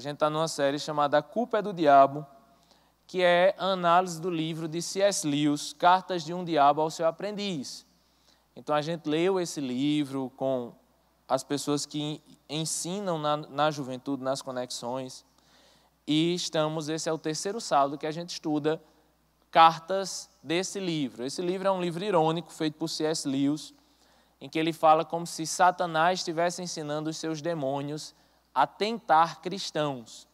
gente está numa série chamada A Culpa é do Diabo, que é a análise do livro de C.S. Lewis, Cartas de um Diabo ao Seu Aprendiz. Então a gente leu esse livro com as pessoas que ensinam na juventude, nas conexões, e esse é o terceiro sábado que a gente estuda cartas desse livro. Esse livro é um livro irônico, feito por C.S. Lewis, em que ele fala como se Satanás estivesse ensinando os seus demônios a tentar cristãos.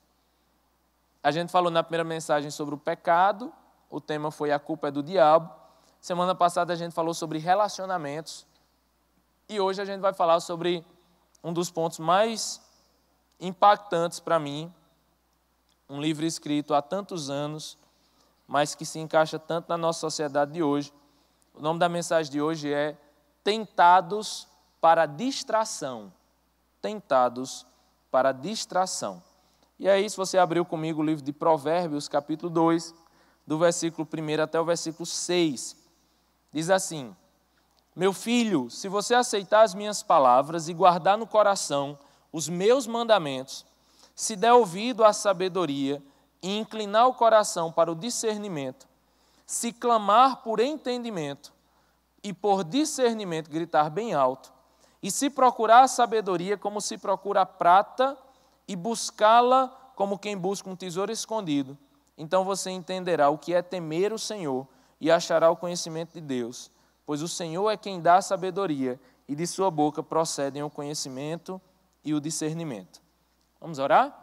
A gente falou na primeira mensagem sobre o pecado, o tema foi A Culpa é do Diabo. Semana passada a gente falou sobre relacionamentos, e hoje a gente vai falar sobre um dos pontos mais impactantes para mim, um livro escrito há tantos anos, mas que se encaixa tanto na nossa sociedade de hoje. O nome da mensagem de hoje é Tentados para Distração. Tentados para Distração. E aí, se você abriu comigo o livro de Provérbios, capítulo 2, do versículo 1 até o versículo 6, diz assim: Meu filho, se você aceitar as minhas palavras e guardar no coração os meus mandamentos, se der ouvido à sabedoria e inclinar o coração para o discernimento, se clamar por entendimento e por discernimento gritar bem alto, e se procurar a sabedoria como se procura a prata e buscá-la como quem busca um tesouro escondido, então você entenderá o que é temer o Senhor e achará o conhecimento de Deus, pois o Senhor é quem dá a sabedoria e de sua boca procedem o conhecimento e o discernimento. Vamos orar?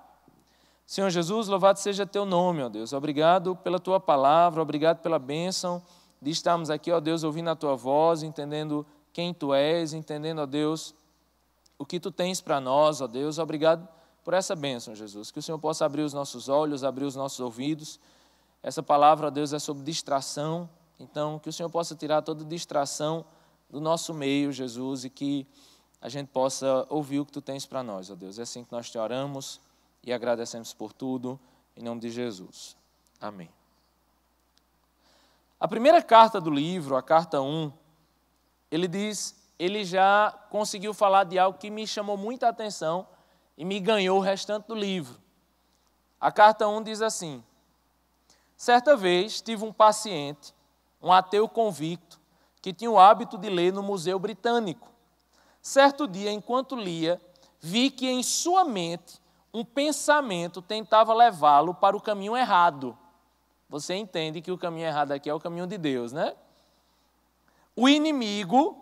Senhor Jesus, louvado seja teu nome, ó Deus. Obrigado pela tua palavra, obrigado pela bênção de estarmos aqui, ó Deus, ouvindo a tua voz, entendendo quem tu és, entendendo, ó Deus, o que tu tens para nós, ó Deus. Obrigado por essa bênção, Jesus. Que o Senhor possa abrir os nossos olhos, abrir os nossos ouvidos. Essa palavra, ó Deus, é sobre distração. Então, que o Senhor possa tirar toda distração do nosso meio, Jesus, e que a gente possa ouvir o que tu tens para nós, ó Deus. É assim que nós te oramos e agradecemos por tudo, em nome de Jesus. Amém. A primeira carta do livro, a carta 1, ele já conseguiu falar de algo que me chamou muita atenção e me ganhou o restante do livro. A carta 1 diz assim: Certa vez tive um paciente, um ateu convicto, que tinha o hábito de ler no Museu Britânico. Certo dia, enquanto lia, vi que em sua mente um pensamento tentava levá-lo para o caminho errado. Você entende que o caminho errado aqui é o caminho de Deus, né? O inimigo,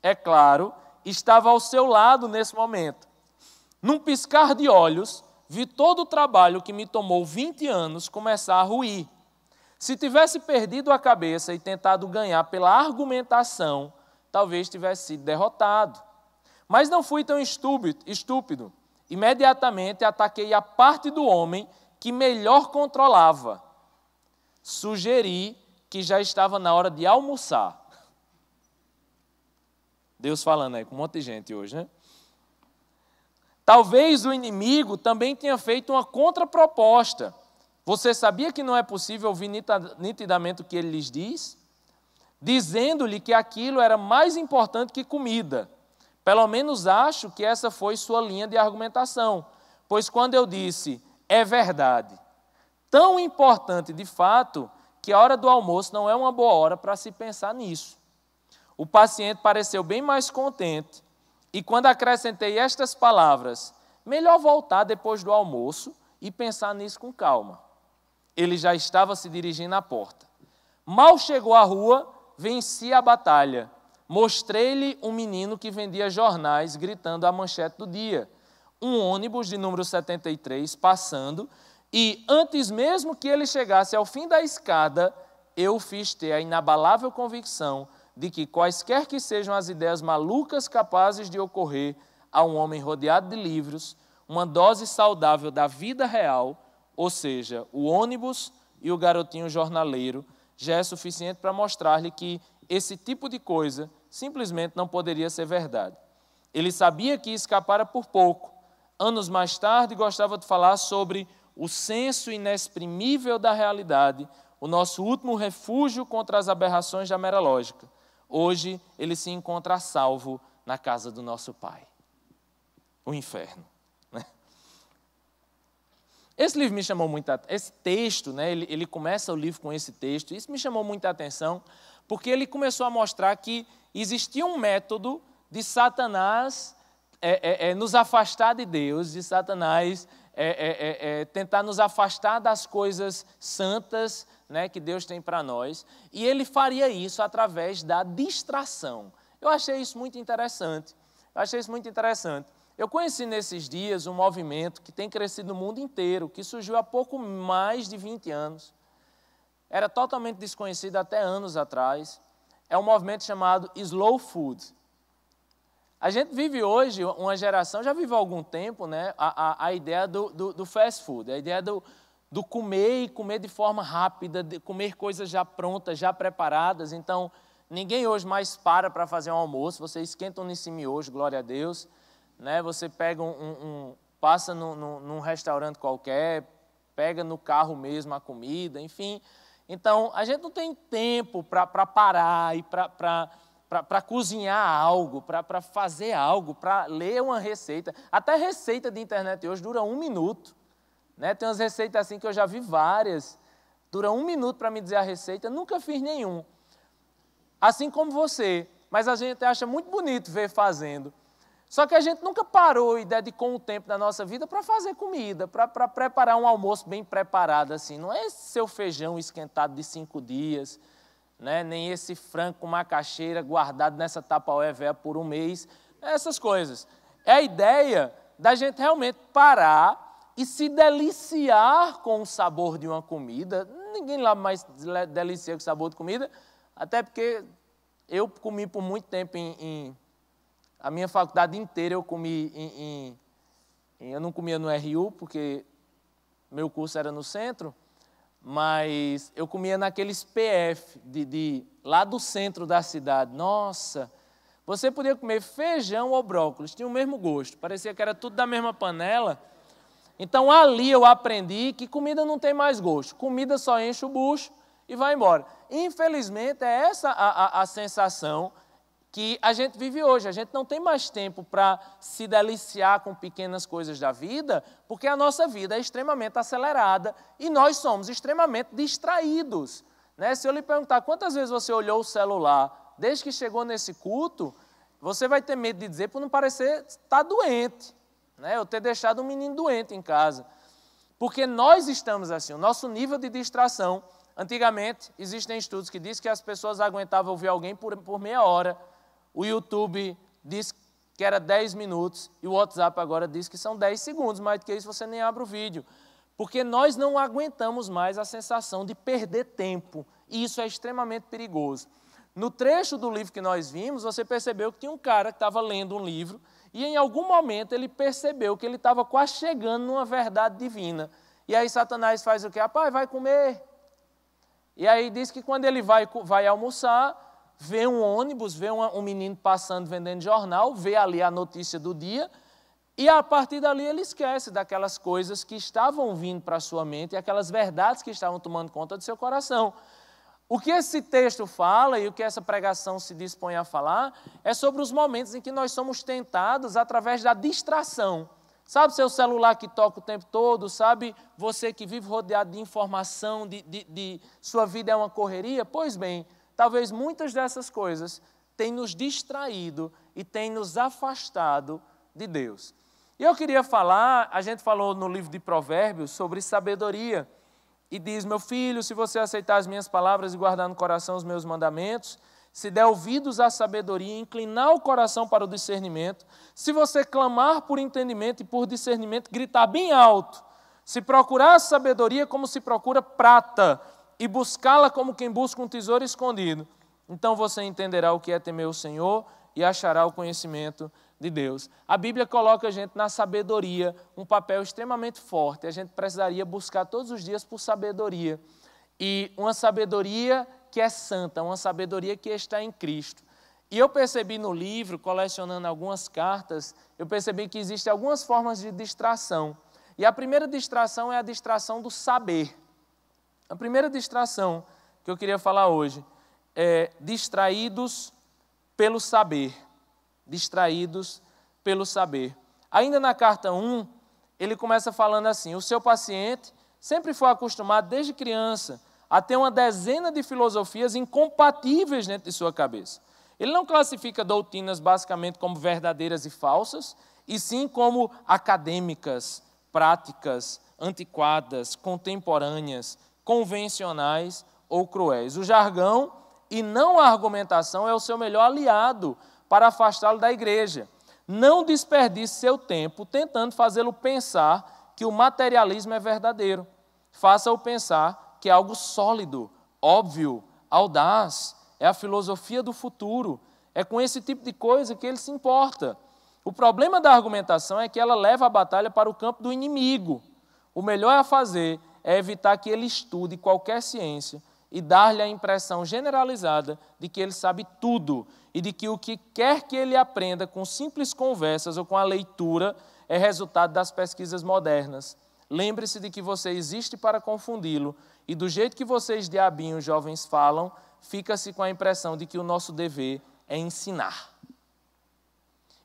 é claro, estava ao seu lado nesse momento. Num piscar de olhos, vi todo o trabalho que me tomou 20 anos começar a ruir. Se tivesse perdido a cabeça e tentado ganhar pela argumentação, talvez tivesse sido derrotado. Mas não fui tão estúpido. Imediatamente ataquei a parte do homem que melhor controlava. Sugeri que já estava na hora de almoçar. Deus falando aí com um monte de gente hoje, né? Talvez o inimigo também tenha feito uma contraproposta. Você sabia que não é possível ouvir nitidamente o que ele lhes diz? Dizendo-lhe que aquilo era mais importante que comida. Pelo menos acho que essa foi sua linha de argumentação. Pois quando eu disse, é verdade, tão importante de fato, que a hora do almoço não é uma boa hora para se pensar nisso. O paciente pareceu bem mais contente, e quando acrescentei estas palavras, melhor voltar depois do almoço e pensar nisso com calma. Ele já estava se dirigindo à porta. Mal chegou à rua, venci a batalha. Mostrei-lhe um menino que vendia jornais, gritando a manchete do dia. Um ônibus de número 73 passando, e antes mesmo que ele chegasse ao fim da escada, eu fiz ter a inabalável convicção de que quaisquer que sejam as ideias malucas capazes de ocorrer a um homem rodeado de livros, uma dose saudável da vida real, ou seja, o ônibus e o garotinho jornaleiro, já é suficiente para mostrar-lhe que esse tipo de coisa simplesmente não poderia ser verdade. Ele sabia que escapara por pouco. Anos mais tarde, gostava de falar sobre o senso inexprimível da realidade, o nosso último refúgio contra as aberrações da mera lógica. Hoje, ele se encontra a salvo na casa do nosso Pai. O inferno. Né? Esse livro me chamou muita atenção, esse texto, né, ele começa o livro com esse texto, isso me chamou muita atenção, porque ele começou a mostrar que existia um método de Satanás nos afastar de Deus, de Satanás tentar nos afastar das coisas santas, né, que Deus tem para nós, e ele faria isso através da distração. Eu achei isso muito interessante. Eu conheci nesses dias um movimento que tem crescido no mundo inteiro, que surgiu há pouco mais de 20 anos. Era totalmente desconhecido até anos atrás. É um movimento chamado Slow Food. A gente vive hoje, uma geração, já vive há algum tempo, né, a ideia do fast food, a ideia do comer e comer de forma rápida, de comer coisas já prontas, já preparadas. Então, ninguém hoje mais para fazer um almoço, você esquenta um nesse hoje, glória a Deus. Né? Você pega passa num restaurante qualquer, pega no carro mesmo a comida, enfim. Então, a gente não tem tempo para parar e para cozinhar algo, para fazer algo, para ler uma receita. Até receita de internet hoje dura 1 minuto. Né? Tem umas receitas assim que eu já vi várias. Dura 1 minuto para me dizer a receita, nunca fiz nenhum. Assim como você, mas a gente acha muito bonito ver fazendo. Só que a gente nunca parou e dedicou um tempo da nossa vida para fazer comida, para preparar um almoço bem preparado assim. Não é esse seu feijão esquentado de 5 dias, né? Nem esse frango com macaxeira guardado nessa Tupperware por 1 mês, essas coisas. É a ideia da gente realmente parar e se deliciar com o sabor de uma comida. Ninguém lá mais delicia com o sabor de comida, até porque eu comi por muito tempo a minha faculdade inteira eu comi eu não comia no RU, porque meu curso era no centro, mas eu comia naqueles PF, lá do centro da cidade. Nossa, você podia comer feijão ou brócolis, tinha o mesmo gosto, parecia que era tudo da mesma panela. Então ali eu aprendi que comida não tem mais gosto, comida só enche o bucho e vai embora. Infelizmente é essa a sensação que a gente vive hoje. A gente não tem mais tempo para se deliciar com pequenas coisas da vida, porque a nossa vida é extremamente acelerada e nós somos extremamente distraídos. Né? Se eu lhe perguntar quantas vezes você olhou o celular desde que chegou nesse culto, você vai ter medo de dizer por não parecer estar doente, né? Eu ter deixado um menino doente em casa. Porque nós estamos assim, o nosso nível de distração. Antigamente, existem estudos que dizem que as pessoas aguentavam ouvir alguém por meia hora. O YouTube diz que era 10 minutos e o WhatsApp agora diz que são 10 segundos, mais do que isso você nem abre o vídeo. Porque nós não aguentamos mais a sensação de perder tempo e isso é extremamente perigoso. No trecho do livro que nós vimos, você percebeu que tinha um cara que estava lendo um livro e em algum momento ele percebeu que ele estava quase chegando numa verdade divina. E aí Satanás faz o quê? Rapaz, vai comer. E aí diz que quando ele vai almoçar, vê um ônibus, vê um menino passando vendendo jornal, vê ali a notícia do dia e a partir dali ele esquece daquelas coisas que estavam vindo para a sua mente e aquelas verdades que estavam tomando conta do seu coração. O que esse texto fala e o que essa pregação se dispõe a falar é sobre os momentos em que nós somos tentados através da distração. Sabe seu celular que toca o tempo todo? Sabe você que vive rodeado de informação, sua vida é uma correria? Pois bem, talvez muitas dessas coisas tenham nos distraído e tenham nos afastado de Deus. E eu queria falar, a gente falou no livro de Provérbios sobre sabedoria. E diz, meu filho, se você aceitar as minhas palavras e guardar no coração os meus mandamentos, se der ouvidos à sabedoria, inclinar o coração para o discernimento, se você clamar por entendimento e por discernimento, gritar bem alto, se procurar a sabedoria como se procura prata, e buscá-la como quem busca um tesouro escondido, então você entenderá o que é temer o Senhor e achará o conhecimento de Deus. A Bíblia coloca a gente na sabedoria, um papel extremamente forte. A gente precisaria buscar todos os dias por sabedoria. E uma sabedoria que é santa, uma sabedoria que está em Cristo. E eu percebi no livro, colecionando algumas cartas, eu percebi que existem algumas formas de distração. E a primeira distração é a distração do saber. A primeira distração que eu queria falar hoje é distraídos pelo saber. Distraídos pelo saber. Ainda na carta 1, ele começa falando assim: o seu paciente sempre foi acostumado desde criança a ter uma dezena de filosofias incompatíveis dentro de sua cabeça. Ele não classifica doutrinas basicamente como verdadeiras e falsas, e sim como acadêmicas, práticas, antiquadas, contemporâneas, convencionais ou cruéis. O jargão e não a argumentação é o seu melhor aliado para afastá-lo da igreja. Não desperdice seu tempo tentando fazê-lo pensar que o materialismo é verdadeiro. Faça-o pensar que é algo sólido, óbvio, audaz, é a filosofia do futuro. É com esse tipo de coisa que ele se importa. O problema da argumentação é que ela leva a batalha para o campo do inimigo. O melhor a fazer é evitar que ele estude qualquer ciência e dar-lhe a impressão generalizada de que ele sabe tudo e de que o que quer que ele aprenda com simples conversas ou com a leitura é resultado das pesquisas modernas. Lembre-se de que você existe para confundi-lo e do jeito que vocês diabinhos jovens falam, fica-se com a impressão de que o nosso dever é ensinar.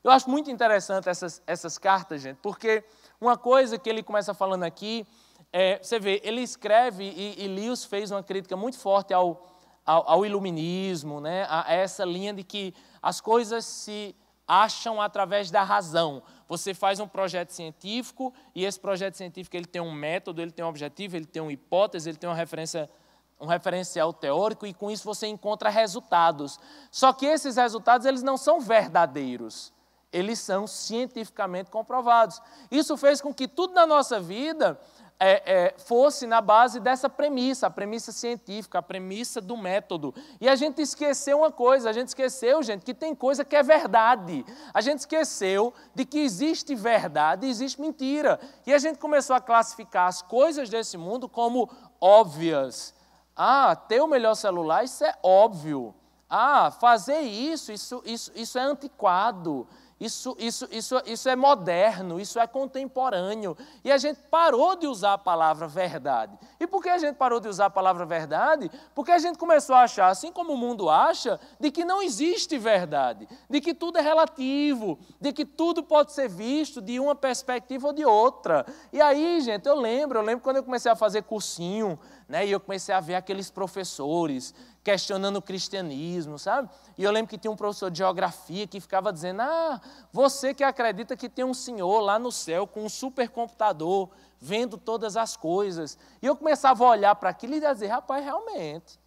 Eu acho muito interessante essas cartas, gente, porque uma coisa que ele começa falando aqui, você vê, ele escreve, e Lewis fez uma crítica muito forte ao iluminismo, né, a essa linha de que as coisas se acham através da razão. Você faz um projeto científico, e esse projeto científico ele tem um método, ele tem um objetivo, ele tem uma hipótese, ele tem um referencial teórico, e com isso você encontra resultados. Só que esses resultados eles não são verdadeiros. Eles são cientificamente comprovados. Isso fez com que tudo na nossa vida fosse na base dessa premissa, a premissa científica, a premissa do método. E a gente esqueceu uma coisa, a gente esqueceu, gente, que tem coisa que é verdade. A gente esqueceu de que existe verdade e existe mentira. E a gente começou a classificar as coisas desse mundo como óbvias. Ter o melhor celular, isso é óbvio. Fazer isso é antiquado. Isso é moderno, isso é contemporâneo. E a gente parou de usar a palavra verdade. E por que a gente parou de usar a palavra verdade? Porque a gente começou a achar, assim como o mundo acha, de que não existe verdade, de que tudo é relativo, de que tudo pode ser visto de uma perspectiva ou de outra. E aí, gente, eu lembro quando eu comecei a fazer cursinho, né, e eu comecei a ver aqueles professores questionando o cristianismo, sabe? E eu lembro que tinha um professor de geografia que ficava dizendo: você que acredita que tem um senhor lá no céu com um supercomputador vendo todas as coisas. E eu começava a olhar para aquilo e dizer: rapaz, realmente,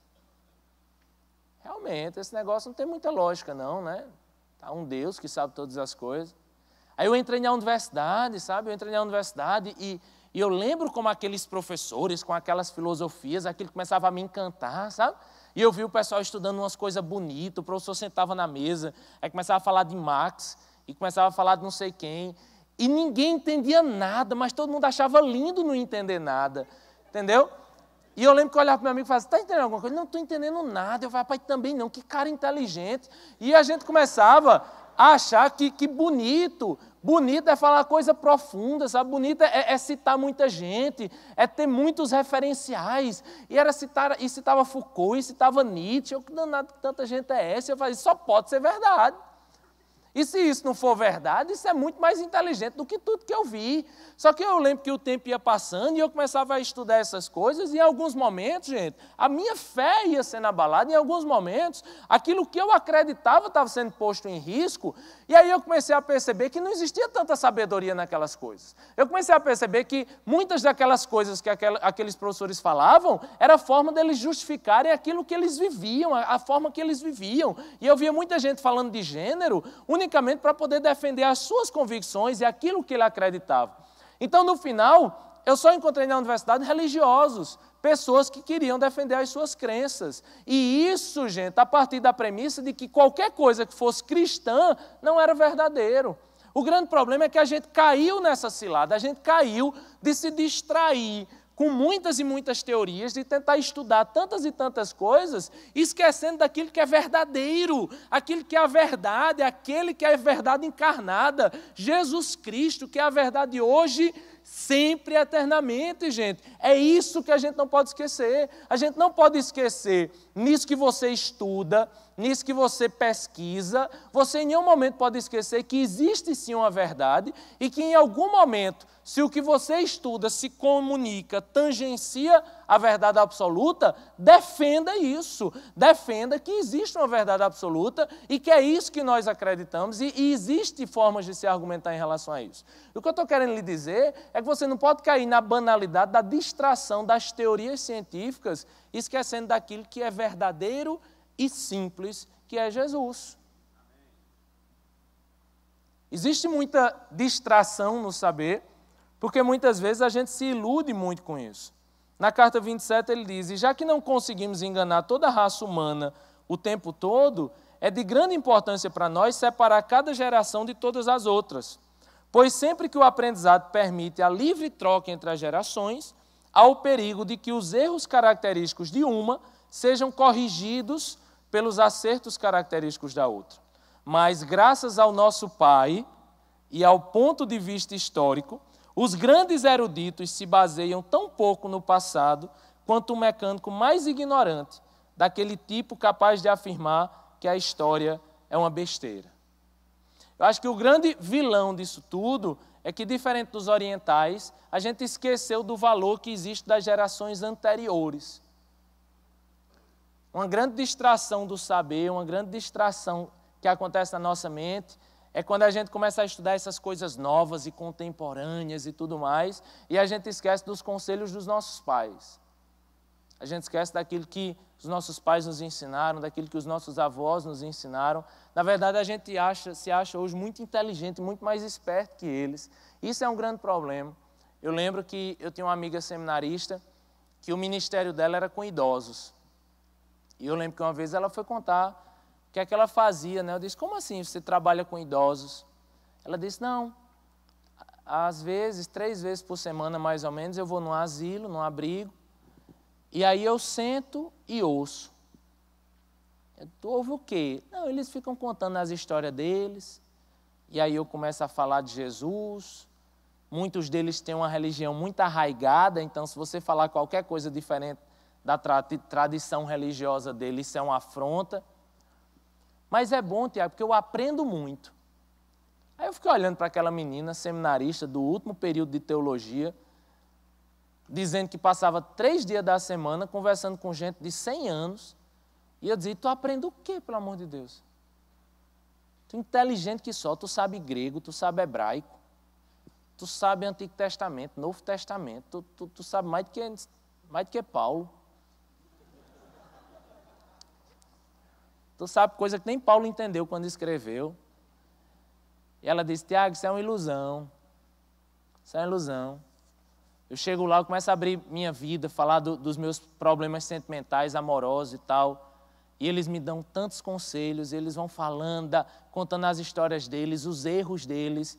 esse negócio não tem muita lógica não, né? Tá um Deus que sabe todas as coisas. Aí eu entrei na universidade, sabe? E eu lembro como aqueles professores, com aquelas filosofias, aquilo começava a me encantar, sabe? E eu vi o pessoal estudando umas coisas bonitas, o professor sentava na mesa, aí começava a falar de Marx, e começava a falar de não sei quem, e ninguém entendia nada, mas todo mundo achava lindo não entender nada, entendeu? E eu lembro que eu olhava para o meu amigo e falava: está entendendo alguma coisa? Não estou entendendo nada. Eu falava: pai, também não, que cara inteligente. E a gente começava a achar que bonito é falar coisa profunda, sabe? Bonito é citar muita gente, é ter muitos referenciais. E citava Foucault, e citava Nietzsche. Que danado que tanta gente é essa? Eu falei: só pode ser verdade. E se isso não for verdade, isso é muito mais inteligente do que tudo que eu vi. Só que eu lembro que o tempo ia passando e eu começava a estudar essas coisas, e em alguns momentos, gente, a minha fé ia sendo abalada, em alguns momentos, aquilo que eu acreditava estava sendo posto em risco, e aí eu comecei a perceber que não existia tanta sabedoria naquelas coisas. Eu comecei a perceber que muitas daquelas coisas que aqueles professores falavam, era a forma deles justificarem aquilo que eles viviam, a forma que eles viviam. E eu via muita gente falando de gênero, unicamente para poder defender as suas convicções e aquilo que ele acreditava. Então, no final, eu só encontrei na universidade religiosos, pessoas que queriam defender as suas crenças. E isso, gente, a partir da premissa de que qualquer coisa que fosse cristã não era verdadeiro. O grande problema é que a gente caiu nessa cilada, a gente caiu de se distrair com muitas e muitas teorias, de tentar estudar tantas e tantas coisas, esquecendo daquilo que é verdadeiro, aquilo que é a verdade, aquele que é a verdade encarnada, Jesus Cristo, que é a verdade hoje, sempre e eternamente, gente. É isso que a gente não pode esquecer. A gente não pode esquecer nisso que você estuda, nisso que você pesquisa, você em nenhum momento pode esquecer que existe sim uma verdade e que em algum momento, se o que você estuda se comunica, tangencia a verdade absoluta, defenda isso. Defenda que existe uma verdade absoluta e que é isso que nós acreditamos e existe formas de se argumentar em relação a isso. O que eu estou querendo lhe dizer é que você não pode cair na banalidade da distração das teorias científicas, esquecendo daquilo que é verdadeiro e simples, que é Jesus. Existe muita distração no saber, porque muitas vezes a gente se ilude muito com isso. Na carta 27 ele diz, e já que não conseguimos enganar toda a raça humana o tempo todo, é de grande importância para nós separar cada geração de todas as outras, pois sempre que o aprendizado permite a livre troca entre as gerações, há o perigo de que os erros característicos de uma sejam corrigidos pelos acertos característicos da outra. Mas graças ao nosso Pai e ao ponto de vista histórico, os grandes eruditos se baseiam tão pouco no passado quanto o mecânico mais ignorante, daquele tipo capaz de afirmar que a história é uma besteira. Eu acho que o grande vilão disso tudo é que, diferente dos orientais, a gente esqueceu do valor que existe das gerações anteriores. Uma grande distração do saber, uma grande distração que acontece na nossa mente, é quando a gente começa a estudar essas coisas novas e contemporâneas e tudo mais, e a gente esquece dos conselhos dos nossos pais. A gente esquece daquilo que os nossos pais nos ensinaram, daquilo que os nossos avós nos ensinaram. Na verdade, a gente se acha hoje muito inteligente, muito mais esperto que eles. Isso é um grande problema. Eu lembro que eu tinha uma amiga seminarista, que o ministério dela era com idosos. E eu lembro que uma vez ela foi contar o que é que ela fazia, né? Eu disse, como assim você trabalha com idosos? Ela disse, não, às vezes, 3 vezes por semana mais ou menos, eu vou num asilo, num abrigo, e aí eu sento e ouço. Tu ouve o quê? Não, eles ficam contando as histórias deles, e aí eu começo a falar de Jesus. Muitos deles têm uma religião muito arraigada, então se você falar qualquer coisa diferente da tradição religiosa deles, isso é uma afronta. Mas é bom, Tiago, porque eu aprendo muito. Aí eu fiquei olhando para aquela menina seminarista do último período de teologia, dizendo que passava 3 dias da semana conversando com gente de 100 anos, e eu dizia, tu aprende o quê, pelo amor de Deus? Tu é inteligente que só, tu sabe grego, tu sabe hebraico, tu sabe Antigo Testamento, Novo Testamento, tu sabe mais do que Paulo. Tu sabe coisa que nem Paulo entendeu quando escreveu. E ela disse, Tiago, isso é uma ilusão. Isso é uma ilusão. Eu chego lá, eu começo a abrir minha vida, falar dos meus problemas sentimentais, amorosos e tal. E eles me dão tantos conselhos, eles vão falando, contando as histórias deles, os erros deles.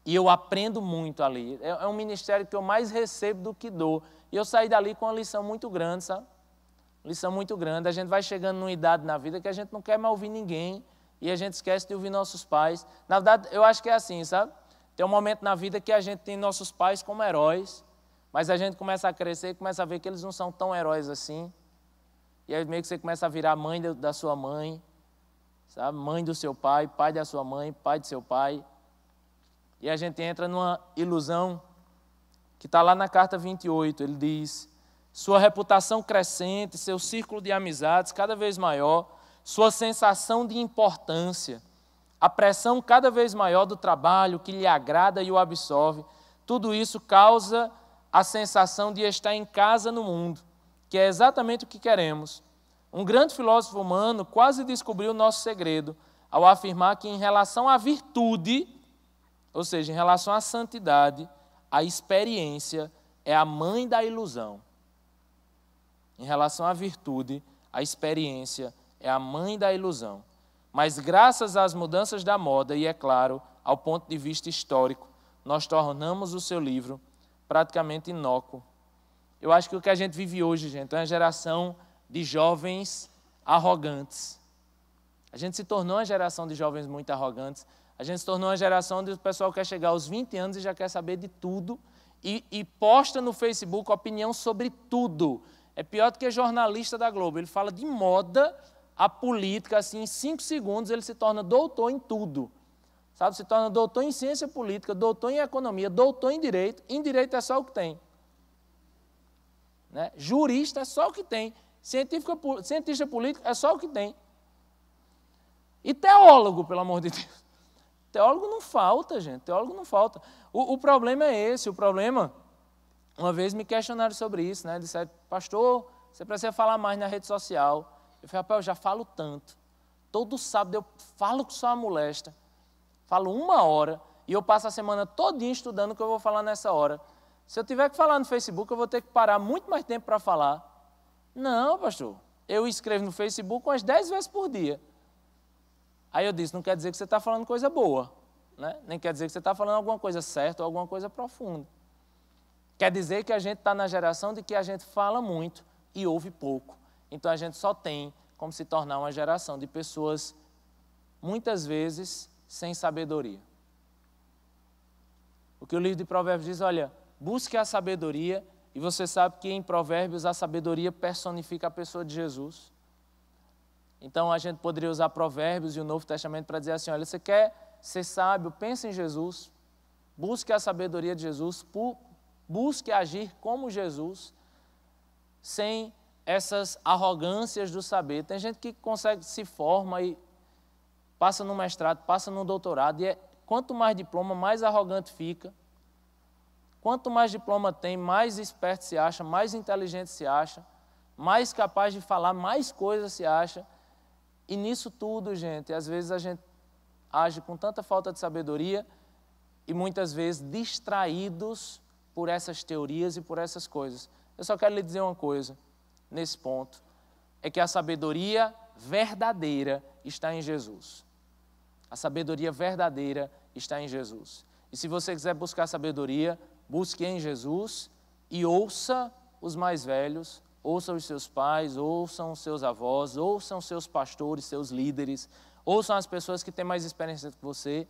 E eu aprendo muito ali. É um ministério que eu mais recebo do que dou. E eu saí dali com uma lição muito grande, sabe? Lição muito grande. A gente vai chegando numa idade na vida que a gente não quer mais ouvir ninguém e a gente esquece de ouvir nossos pais. Na verdade, eu acho que é assim, sabe? Tem um momento na vida que a gente tem nossos pais como heróis, mas a gente começa a crescer e começa a ver que eles não são tão heróis assim. E aí meio que você começa a virar mãe da sua mãe, sabe? Mãe do seu pai, pai da sua mãe, pai do seu pai. E a gente entra numa ilusão que está lá na carta 28. Ele diz, sua reputação crescente, seu círculo de amizades cada vez maior, sua sensação de importância, a pressão cada vez maior do trabalho que lhe agrada e o absorve, tudo isso causa a sensação de estar em casa no mundo, que é exatamente o que queremos. Um grande filósofo humano quase descobriu o nosso segredo ao afirmar que em relação à virtude, ou seja, em relação à santidade, a experiência é a mãe da ilusão. Em relação à virtude, a experiência é a mãe da ilusão. Mas graças às mudanças da moda e, é claro, ao ponto de vista histórico, nós tornamos o seu livro praticamente inócuo. Eu acho que o que a gente vive hoje, gente, é uma geração de jovens arrogantes. A gente se tornou uma geração de jovens muito arrogantes. A gente se tornou uma geração onde o pessoal quer chegar aos 20 anos e já quer saber de tudo e posta no Facebook opinião sobre tudo. É pior do que jornalista da Globo. Ele fala de moda, a política, assim, em 5 segundos ele se torna doutor em tudo. Sabe? Se torna doutor em ciência política, doutor em economia, doutor em direito. Em direito é só o que tem. Né? Jurista é só o que tem. Cientista político é só o que tem. E teólogo, pelo amor de Deus. Teólogo não falta, gente. Teólogo não falta. O problema é esse. O problema, uma vez me questionaram sobre isso, né? Disseram, pastor, você precisa falar mais na rede social. Eu falei, rapaz, eu já falo tanto. Todo sábado eu falo que sou uma molesta. Falo 1 hora e eu passo a semana todinha estudando o que eu vou falar nessa hora. Se eu tiver que falar no Facebook, eu vou ter que parar muito mais tempo para falar. Não, pastor. Eu escrevo no Facebook umas 10 vezes por dia. Aí eu disse, não quer dizer que você está falando coisa boa, né? Nem quer dizer que você está falando alguma coisa certa ou alguma coisa profunda. Quer dizer que a gente está na geração de que a gente fala muito e ouve pouco. Então a gente só tem como se tornar uma geração de pessoas, muitas vezes, sem sabedoria. O que o livro de Provérbios diz, olha, busque a sabedoria, e você sabe que em Provérbios a sabedoria personifica a pessoa de Jesus. Então a gente poderia usar Provérbios e o Novo Testamento para dizer assim, olha, você quer ser sábio, pense em Jesus, busque a sabedoria de Jesus, busque agir como Jesus, sem essas arrogâncias do saber. Tem gente que consegue, se forma e passa no mestrado, passa no doutorado, e quanto mais diploma, mais arrogante fica. Quanto mais diploma tem, mais esperto se acha, mais inteligente se acha, mais capaz de falar, mais coisas se acha. E nisso tudo, gente, às vezes a gente age com tanta falta de sabedoria e muitas vezes distraídos por essas teorias e por essas coisas. Eu só quero lhe dizer uma coisa nesse ponto, é que a sabedoria verdadeira está em Jesus. A sabedoria verdadeira está em Jesus. E se você quiser buscar sabedoria, busque em Jesus e ouça os mais velhos, ouçam os seus pais, ouçam os seus avós, ouçam os seus pastores, seus líderes, ouçam as pessoas que têm mais experiência que você,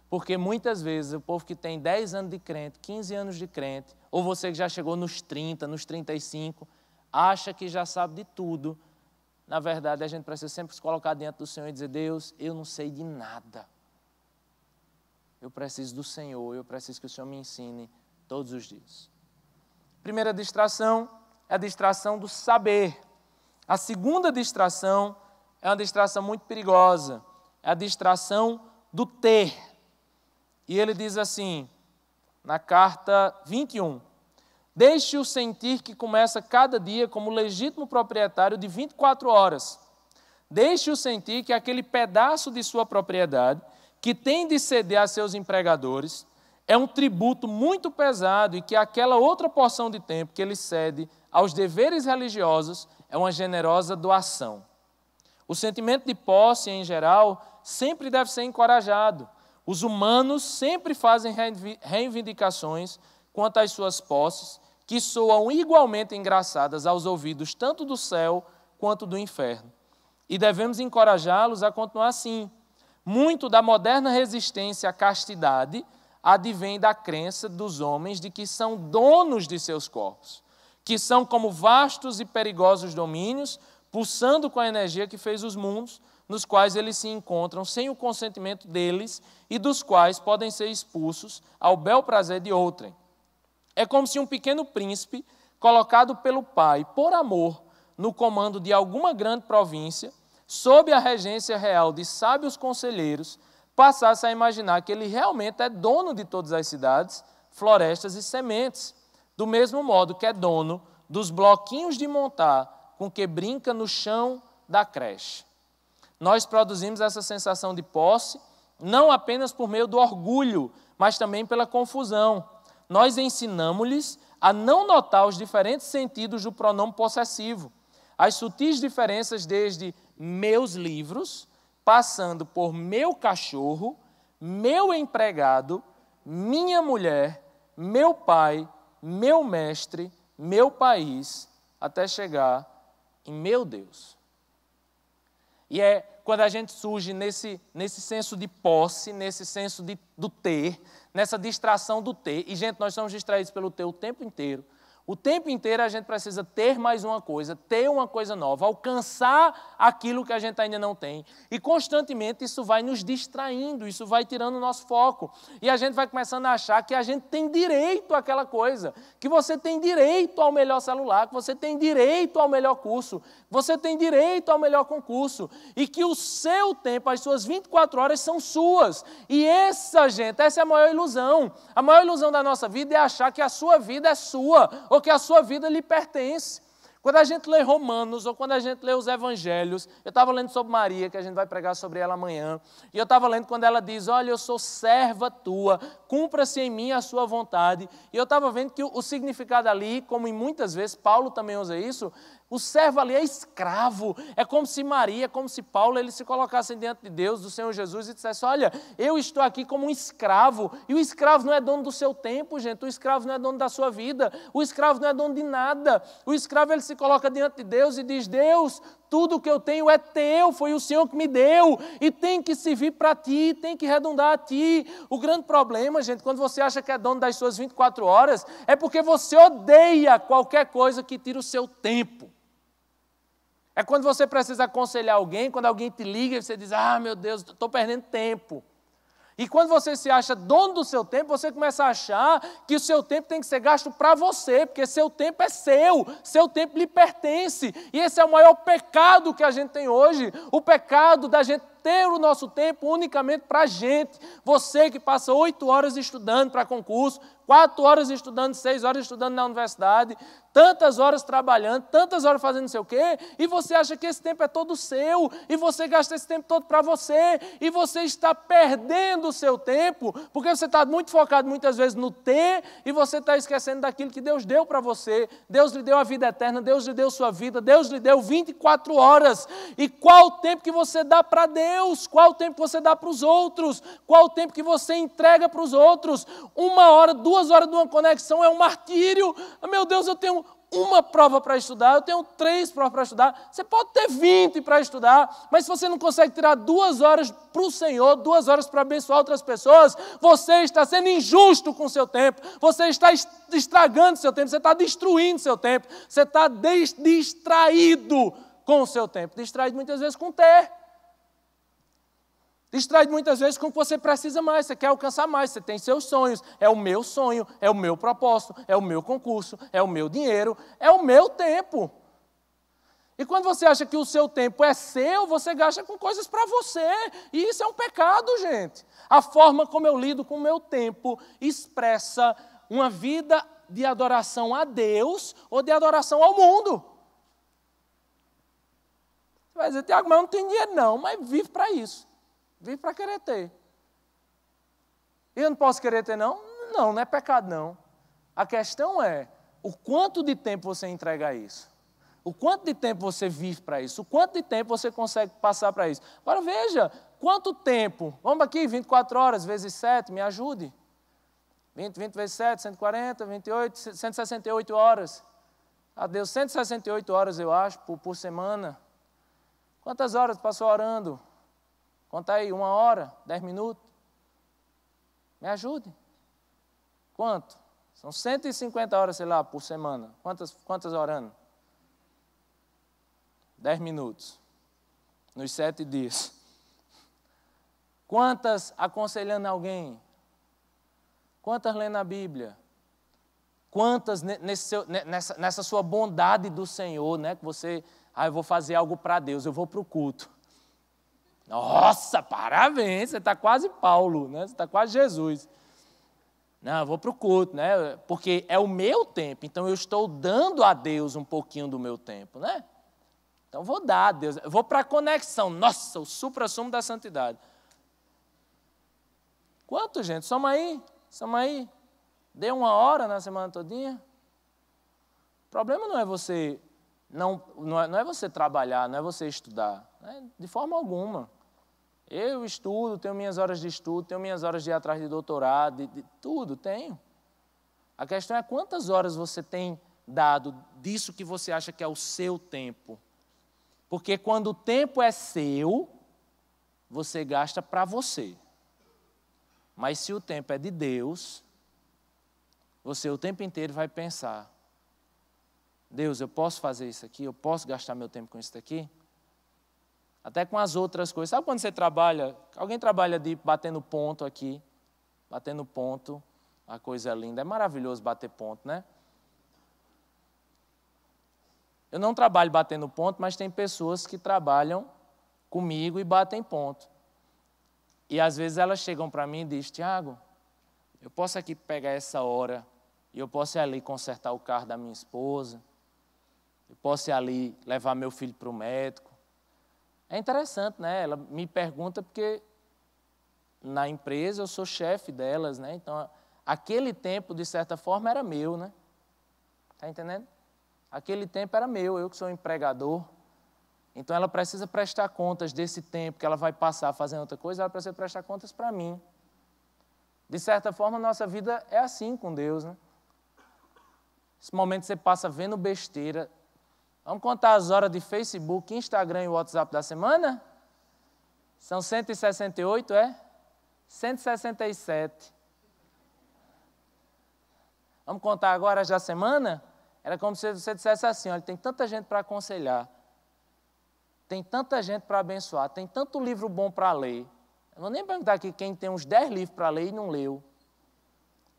porque muitas vezes o povo que tem 10 anos de crente, 15 anos de crente, ou você que já chegou nos 30, nos 35, acha que já sabe de tudo. Na verdade, a gente precisa sempre se colocar diante do Senhor e dizer, Deus, eu não sei de nada. Eu preciso do Senhor, eu preciso que o Senhor me ensine todos os dias. Primeira distração é a distração do saber. A segunda distração é uma distração muito perigosa, é a distração do ter. E ele diz assim, na carta 21, deixe-o sentir que começa cada dia como legítimo proprietário de 24 horas. Deixe-o sentir que aquele pedaço de sua propriedade, que tem de ceder a seus empregadores, é um tributo muito pesado e que aquela outra porção de tempo que ele cede aos deveres religiosos é uma generosa doação. O sentimento de posse, em geral, sempre deve ser encorajado. Os humanos sempre fazem reivindicações quanto às suas posses, que soam igualmente engraçadas aos ouvidos tanto do céu quanto do inferno. E devemos encorajá-los a continuar assim. Muito da moderna resistência à castidade advém da crença dos homens de que são donos de seus corpos, que são como vastos e perigosos domínios, pulsando com a energia que fez os mundos, nos quais eles se encontram sem o consentimento deles e dos quais podem ser expulsos ao bel prazer de outrem. É como se um pequeno príncipe, colocado pelo pai, por amor, no comando de alguma grande província, sob a regência real de sábios conselheiros, passasse a imaginar que ele realmente é dono de todas as cidades, florestas e sementes, do mesmo modo que é dono dos bloquinhos de montar com que brinca no chão da creche. Nós produzimos essa sensação de posse, não apenas por meio do orgulho, mas também pela confusão. Nós ensinamos-lhes a não notar os diferentes sentidos do pronome possessivo, as sutis diferenças desde meus livros, passando por meu cachorro, meu empregado, minha mulher, meu pai, meu mestre, meu país, até chegar em meu Deus. E é quando a gente surge nesse senso de posse, nesse senso do ter, nessa distração do ter, e gente, nós somos distraídos pelo ter o tempo inteiro. O tempo inteiro a gente precisa ter mais uma coisa, ter uma coisa nova, alcançar aquilo que a gente ainda não tem. E constantemente isso vai nos distraindo, isso vai tirando o nosso foco. E a gente vai começando a achar que a gente tem direito àquela coisa, que você tem direito ao melhor celular, que você tem direito ao melhor curso, você tem direito ao melhor concurso. E que o seu tempo, as suas 24 horas são suas. E essa é a maior ilusão. A maior ilusão da nossa vida é achar que a sua vida é sua, ou que a sua vida lhe pertence. Quando a gente lê Romanos, ou quando a gente lê os Evangelhos, eu estava lendo sobre Maria, que a gente vai pregar sobre ela amanhã, e eu estava lendo quando ela diz, olha, eu sou serva tua, cumpra-se em mim a sua vontade. E eu estava vendo que o significado ali, como em muitas vezes, Paulo também usa isso, o servo ali é escravo. É como se Maria, como se Paulo, eles se colocassem diante de Deus, do Senhor Jesus, e dissessem, olha, eu estou aqui como um escravo. E o escravo não é dono do seu tempo, gente. O escravo não é dono da sua vida. O escravo não é dono de nada. O escravo, ele se coloca diante de Deus e diz, Deus, tudo que eu tenho é teu, foi o Senhor que me deu. E tem que servir para ti, tem que redundar a ti. O grande problema, gente, quando você acha que é dono das suas 24 horas, é porque você odeia qualquer coisa que tire o seu tempo. É quando você precisa aconselhar alguém, quando alguém te liga e você diz, meu Deus, estou perdendo tempo. E quando você se acha dono do seu tempo, você começa a achar que o seu tempo tem que ser gasto para você, porque seu tempo é seu tempo lhe pertence. E esse é o maior pecado que a gente tem hoje, o pecado da gente ter o nosso tempo unicamente para a gente. Você que passa 8 horas estudando para concurso, 4 horas estudando, 6 horas estudando na universidade, tantas horas trabalhando, tantas horas fazendo não sei o quê, e você acha que esse tempo é todo seu, e você gasta esse tempo todo para você, e você está perdendo o seu tempo, porque você está muito focado muitas vezes no ter, e você está esquecendo daquilo que Deus deu para você. Deus lhe deu a vida eterna, Deus lhe deu sua vida, Deus lhe deu 24 horas. E qual o tempo que você dá para Deus? Qual o tempo que você dá para os outros? Qual o tempo que você entrega para os outros? 1 hora, 2 horas de uma conexão é um martírio. Meu Deus, eu tenho uma prova para estudar, eu tenho 3 provas para estudar. Você pode ter 20 para estudar, mas se você não consegue tirar 2 horas para o Senhor, 2 horas para abençoar outras pessoas, você está sendo injusto com o seu tempo, você está estragando o seu tempo, você está destruindo o seu tempo, você está distraído com o seu tempo, distraído muitas vezes com ter. Distraído muitas vezes com o que você precisa mais, você quer alcançar mais, você tem seus sonhos, é o meu sonho, é o meu propósito, é o meu concurso, é o meu dinheiro, é o meu tempo. E quando você acha que o seu tempo é seu, você gasta com coisas para você, e isso é um pecado, gente. A forma como eu lido com o meu tempo expressa uma vida de adoração a Deus ou de adoração ao mundo. Você vai dizer, Tiago, mas eu não tenho dinheiro não, mas vive para isso. Vive para querer ter. E eu não posso querer ter, não? Não, não é pecado, não. A questão é o quanto de tempo você entrega a isso. O quanto de tempo você vive para isso. O quanto de tempo você consegue passar para isso. Agora veja, quanto tempo? Vamos aqui, 24 horas vezes 7, me ajude. 20 vezes 7, 140, 28, 168 horas. Adeus, 168 horas, eu acho, por semana. Quantas horas passou orando? Conta aí, 1 hora, 10 minutos. Me ajude. Quanto? São 150 horas, sei lá, por semana. Quantas orando? 10 minutos. Nos 7 dias. Quantas aconselhando alguém? Quantas lendo a Bíblia? Quantas nessa sua bondade do Senhor, né? Que você, eu vou fazer algo para Deus, eu vou para o culto. Nossa, parabéns, você está quase Paulo, né? Você está quase Jesus. Não, eu vou para o culto, né? Porque é o meu tempo, então eu estou dando a Deus um pouquinho do meu tempo, né? Então eu vou dar a Deus, eu vou para a conexão. Nossa, o supra-sumo da santidade. Quanto, gente? Soma aí. Dê 1 hora na semana todinha. O problema não é você não é você trabalhar, não é você estudar, né? De forma alguma. Eu estudo, tenho minhas horas de estudo, tenho minhas horas de ir atrás de doutorado, de tudo, tenho. A questão é quantas horas você tem dado disso que você acha que é o seu tempo. Porque quando o tempo é seu, você gasta para você. Mas se o tempo é de Deus, você o tempo inteiro vai pensar, Deus, eu posso fazer isso aqui? Eu posso gastar meu tempo com isso daqui? Até com as outras coisas. Sabe quando você trabalha, alguém trabalha de batendo ponto aqui, batendo ponto, a coisa é linda, é maravilhoso bater ponto, né? Eu não trabalho batendo ponto, mas tem pessoas que trabalham comigo e batem ponto. E às vezes elas chegam para mim e dizem, Tiago, eu posso aqui pegar essa hora e eu posso ir ali consertar o carro da minha esposa, eu posso ir ali levar meu filho para o médico. É interessante, né? Ela me pergunta porque na empresa eu sou chefe delas, né? Então, aquele tempo, de certa forma, era meu, né? Está entendendo? Aquele tempo era meu, eu que sou empregador. Então, ela precisa prestar contas desse tempo que ela vai passar fazendo outra coisa, ela precisa prestar contas para mim. De certa forma, a nossa vida é assim com Deus, né? Esse momento que você passa vendo besteira. Vamos contar as horas de Facebook, Instagram e WhatsApp da semana? São 168, é? 167. Vamos contar agora as da semana? Era como se você dissesse assim, olha, tem tanta gente para aconselhar, tem tanta gente para abençoar, tem tanto livro bom para ler. Eu não vou nem perguntar aqui quem tem uns 10 livros para ler e não leu.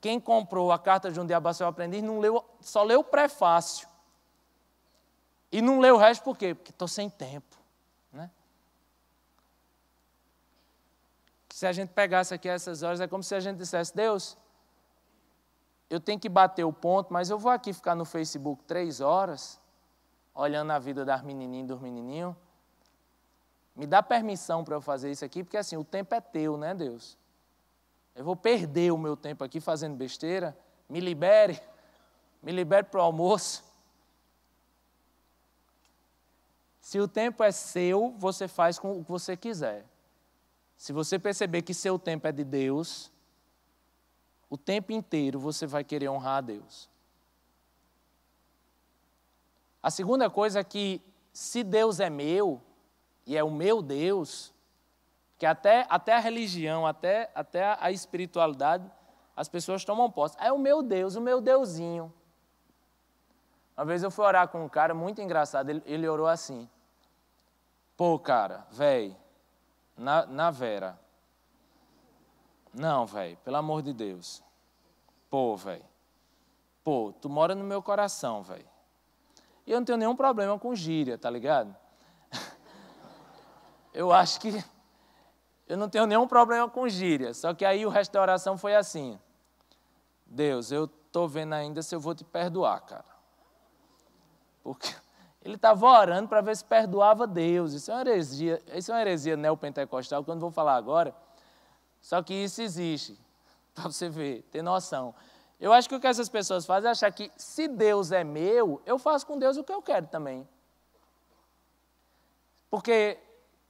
Quem comprou a Carta de um Diabo ao Seu Aprendiz não leu, só leu o prefácio. E não leu o resto por quê? Porque estou sem tempo. Né? Se a gente pegasse aqui essas horas, é como se a gente dissesse, Deus, eu tenho que bater o ponto, mas eu vou aqui ficar no Facebook 3 horas, olhando a vida das menininhas e dos menininhos. Me dá permissão para eu fazer isso aqui, porque assim, o tempo é teu, né, Deus? Eu vou perder o meu tempo aqui fazendo besteira. Me libere para o almoço. Se o tempo é seu, você faz com o que você quiser. Se você perceber que seu tempo é de Deus, o tempo inteiro você vai querer honrar a Deus. A segunda coisa é que, se Deus é meu, e é o meu Deus, que até a religião, até a espiritualidade, as pessoas tomam posse. É o meu Deus, o meu Deusinho. Uma vez eu fui orar com um cara muito engraçado, ele orou assim, pô, cara, velho, na Vera, não, velho, pelo amor de Deus, pô, velho, pô, tu mora no meu coração, velho. E eu não tenho nenhum problema com gíria, tá ligado? Eu acho que eu não tenho nenhum problema com gíria, só que aí o resto da oração foi assim, Deus, eu estou vendo ainda se eu vou te perdoar, cara. Porque ele estava orando para ver se perdoava Deus. Isso é uma heresia neopentecostal, que eu não vou falar agora. Só que isso existe, para você ver, ter noção. Eu acho que o que essas pessoas fazem é achar que, se Deus é meu, eu faço com Deus o que eu quero também. Porque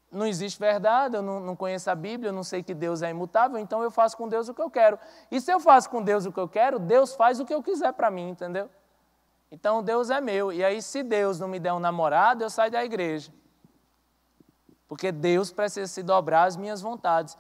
não existe verdade, eu não conheço a Bíblia, eu não sei que Deus é imutável, então eu faço com Deus o que eu quero. E se eu faço com Deus o que eu quero, Deus faz o que eu quiser para mim, entendeu? Então, Deus é meu. E aí, se Deus não me der um namorado, eu saio da igreja. Porque Deus precisa se dobrar às minhas vontades.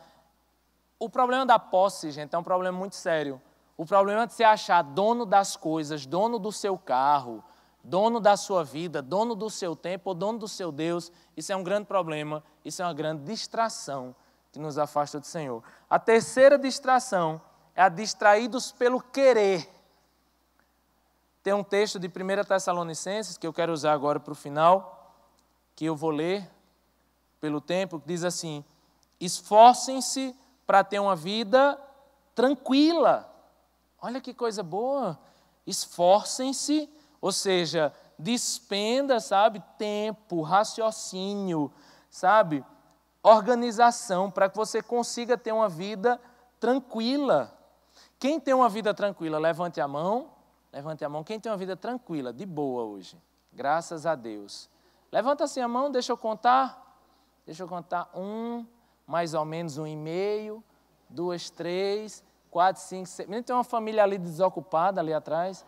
O problema da posse, gente, é um problema muito sério. O problema de se achar dono das coisas, dono do seu carro, dono da sua vida, dono do seu tempo, ou dono do seu Deus, isso é um grande problema, isso é uma grande distração que nos afasta do Senhor. A terceira distração é a distraídos pelo querer. Tem um texto de 1 Tessalonicenses, que eu quero usar agora para o final, que eu vou ler pelo tempo, que diz assim, esforcem-se para ter uma vida tranquila. Olha que coisa boa. Esforcem-se, ou seja, despenda, sabe, tempo, raciocínio, sabe, organização, para que você consiga ter uma vida tranquila. Quem tem uma vida tranquila, levante a mão. Levante a mão. Quem tem uma vida tranquila, de boa hoje? Graças a Deus. Levanta assim a mão, deixa eu contar. Deixa eu contar. 1, mais ou menos 1,5, 2, 3, 4, 5, 6. Menino, tem uma família ali desocupada, ali atrás.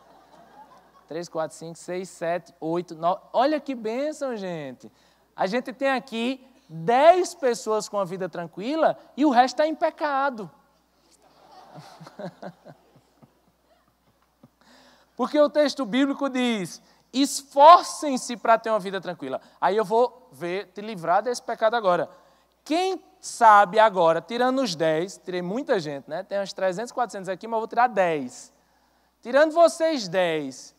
3, 4, 5, 6, 7, 8, 9. Olha que bênção, gente. A gente tem aqui 10 pessoas com a vida tranquila e o resto está em pecado. Porque o texto bíblico diz, Esforcem-se para ter uma vida tranquila. Aí eu vou te livrar desse pecado agora. Quem sabe agora, tirando os 10, tirei muita gente, né? Tem uns 300, 400 aqui, mas eu vou tirar 10. Tirando vocês 10,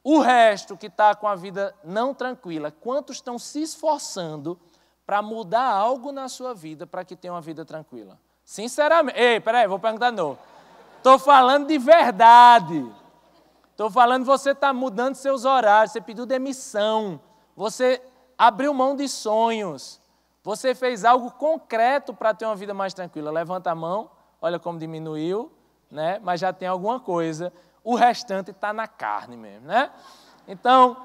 o resto que está com a vida não tranquila, quantos estão se esforçando para mudar algo na sua vida para que tenha uma vida tranquila? Sinceramente. Ei, peraí, vou perguntar de novo. Estou falando de verdade. Estou falando, você está mudando seus horários, você pediu demissão, você abriu mão de sonhos, você fez algo concreto para ter uma vida mais tranquila. Levanta a mão, olha como diminuiu, né? Mas já tem alguma coisa. O restante está na carne mesmo, né? Então,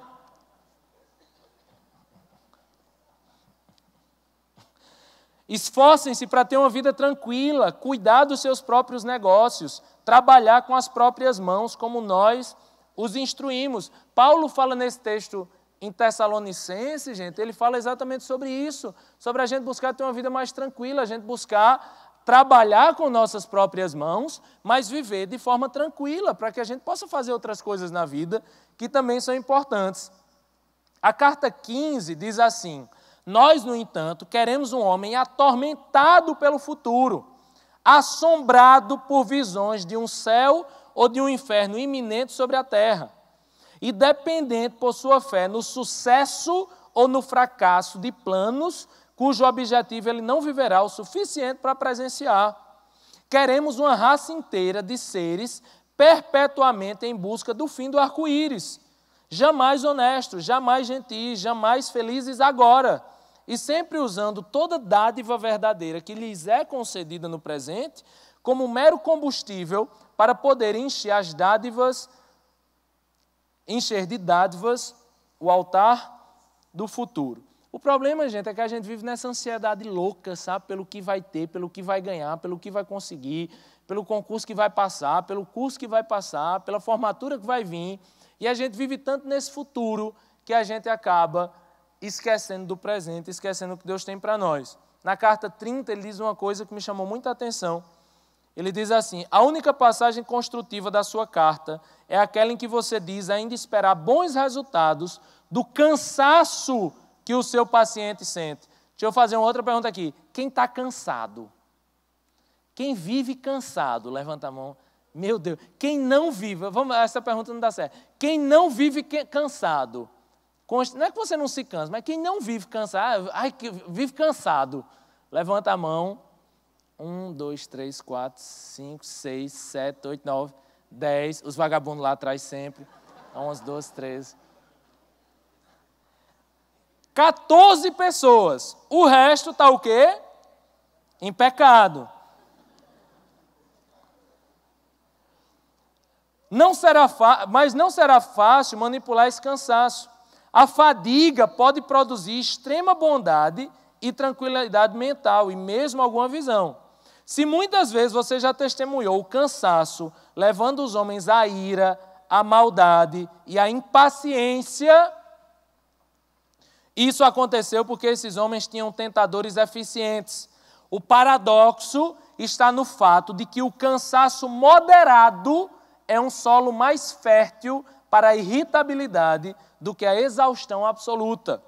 esforcem-se para ter uma vida tranquila, cuidar dos seus próprios negócios, trabalhar com as próprias mãos, como nós os instruímos. Paulo fala nesse texto em Tessalonicenses, gente, ele fala exatamente sobre isso, sobre a gente buscar ter uma vida mais tranquila, a gente buscar trabalhar com nossas próprias mãos, mas viver de forma tranquila, para que a gente possa fazer outras coisas na vida que também são importantes. A carta 15 diz assim: nós, no entanto, queremos um homem atormentado pelo futuro, assombrado por visões de um céu ou de um inferno iminente sobre a terra, e dependente por sua fé no sucesso ou no fracasso de planos cujo objetivo ele não viverá o suficiente para presenciar. Queremos uma raça inteira de seres perpetuamente em busca do fim do arco-íris, jamais honestos, jamais gentis, jamais felizes agora, e sempre usando toda dádiva verdadeira que lhes é concedida no presente como mero combustível para poder encher de dádivas o altar do futuro. O problema, gente, é que a gente vive nessa ansiedade louca, sabe? Pelo que vai ter, pelo que vai ganhar, pelo que vai conseguir, pelo concurso que vai passar, pelo curso que vai passar, pela formatura que vai vir. E a gente vive tanto nesse futuro que a gente acaba esquecendo do presente, esquecendo o que Deus tem para nós. Na carta 30, ele diz uma coisa que me chamou muita atenção. Ele diz assim: a única passagem construtiva da sua carta é aquela em que você diz ainda esperar bons resultados do cansaço que o seu paciente sente. Deixa eu fazer uma outra pergunta aqui. Quem está cansado? Quem vive cansado? Levanta a mão. Meu Deus. Quem não vive? Essa pergunta não dá certo. Quem não vive cansado? Não é que você não se cansa, mas quem não vive cansado, vive cansado. Levanta a mão. 1, 2, 3, 4, 5, 6, 7, 8, 9, 10. Os vagabundos lá atrás sempre. 11, 12, 13. 14 pessoas. O resto está o quê? Em pecado. Mas não será fácil manipular esse cansaço. A fadiga pode produzir extrema bondade e tranquilidade mental e mesmo alguma visão. Se muitas vezes você já testemunhou o cansaço, levando os homens à ira, à maldade e à impaciência, isso aconteceu porque esses homens tinham tentadores eficientes. O paradoxo está no fato de que o cansaço moderado é um solo mais fértil para a irritabilidade do que a exaustão absoluta.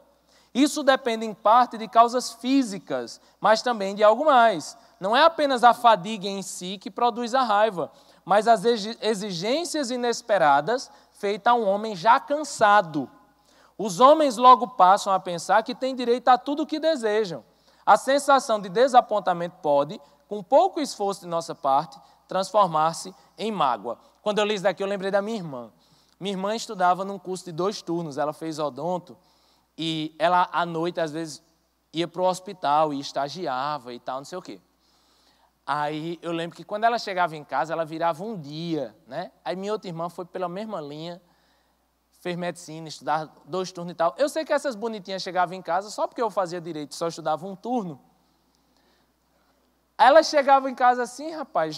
Isso depende em parte de causas físicas, mas também de algo mais. Não é apenas a fadiga em si que produz a raiva, mas as exigências inesperadas feitas a um homem já cansado. Os homens logo passam a pensar que têm direito a tudo o que desejam. A sensação de desapontamento pode, com pouco esforço de nossa parte, transformar-se em mágoa. Quando eu li isso daqui, eu lembrei da minha irmã. Minha irmã estudava num curso de 2 turnos, ela fez odonto, e ela, à noite, às vezes, ia para o hospital e estagiava e tal, não sei o quê. Aí eu lembro que quando ela chegava em casa, ela virava um dia, né? Aí minha outra irmã foi pela mesma linha, fez medicina, estudava 2 turnos e tal. Eu sei que essas bonitinhas chegavam em casa só porque eu fazia direito, só estudava 1 turno. Aí ela chegava em casa assim, rapaz,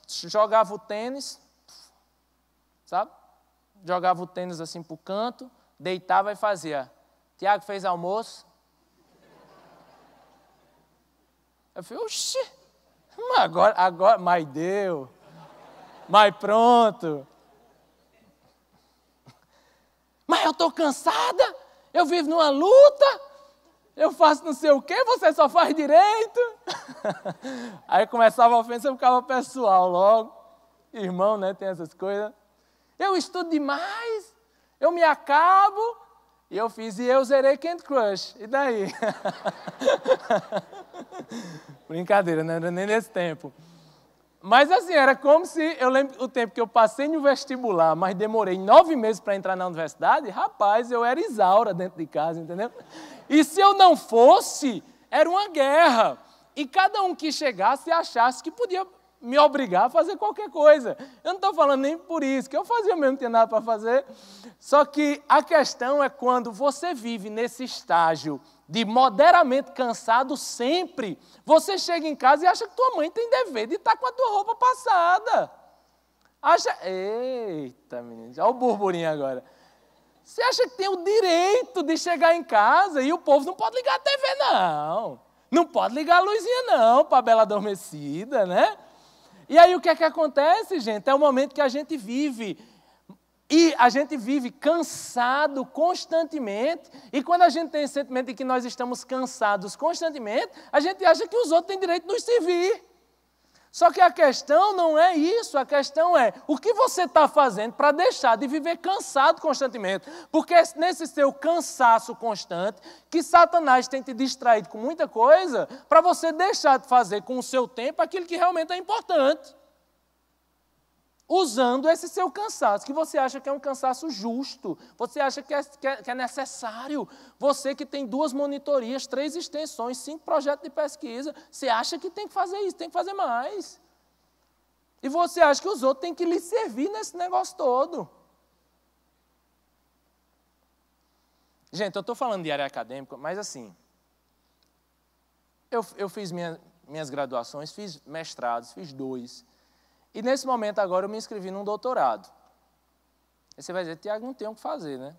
jogava o tênis, sabe? Jogava o tênis assim para o canto, deitava e fazia: Tiago, fez almoço? Eu falei: oxi, agora, mas deu, mas pronto. Mas eu estou cansada, eu vivo numa luta, eu faço não sei o quê, você só faz direito. Aí começava a ofensa, eu ficava pessoal logo. Irmão, né, tem essas coisas. Eu estudo demais, eu me acabo, e eu zerei Candy Crush. E daí? Brincadeira, não era nem nesse tempo. Mas assim, era como se, eu lembro o tempo que eu passei no vestibular, mas demorei 9 meses para entrar na universidade, rapaz, eu era Isaura dentro de casa, entendeu? E se eu não fosse, era uma guerra. E cada um que chegasse achasse que podia me obrigar a fazer qualquer coisa. Eu não estou falando nem por isso, que eu fazia mesmo, não tinha nada para fazer. Só que a questão é quando você vive nesse estágio de moderadamente cansado sempre, você chega em casa e acha que tua mãe tem dever de estar com a tua roupa passada. Eita, menino, olha o burburinho agora. Você acha que tem o direito de chegar em casa e o povo não pode ligar a TV, não. Não pode ligar a luzinha, não, para a bela adormecida, né? E aí o que é que acontece, gente? É o momento que a gente vive. E a gente vive cansado constantemente. E quando a gente tem esse sentimento de que nós estamos cansados constantemente, a gente acha que os outros têm direito de nos servir. Só que a questão não é isso, a questão é o que você está fazendo para deixar de viver cansado constantemente. Porque é nesse seu cansaço constante que Satanás tem te distraído com muita coisa para você deixar de fazer com o seu tempo aquilo que realmente é importante. Usando esse seu cansaço, que você acha que é um cansaço justo, você acha que é necessário. Você que tem 2 monitorias, 3 extensões, 5 projetos de pesquisa, você acha que tem que fazer isso, tem que fazer mais. E você acha que os outros têm que lhe servir nesse negócio todo. Gente, eu estou falando de área acadêmica, mas assim, eu fiz minhas graduações, fiz mestrados, fiz 2. E nesse momento agora eu me inscrevi num doutorado. Aí você vai dizer, Tiago, não tem o que fazer, né?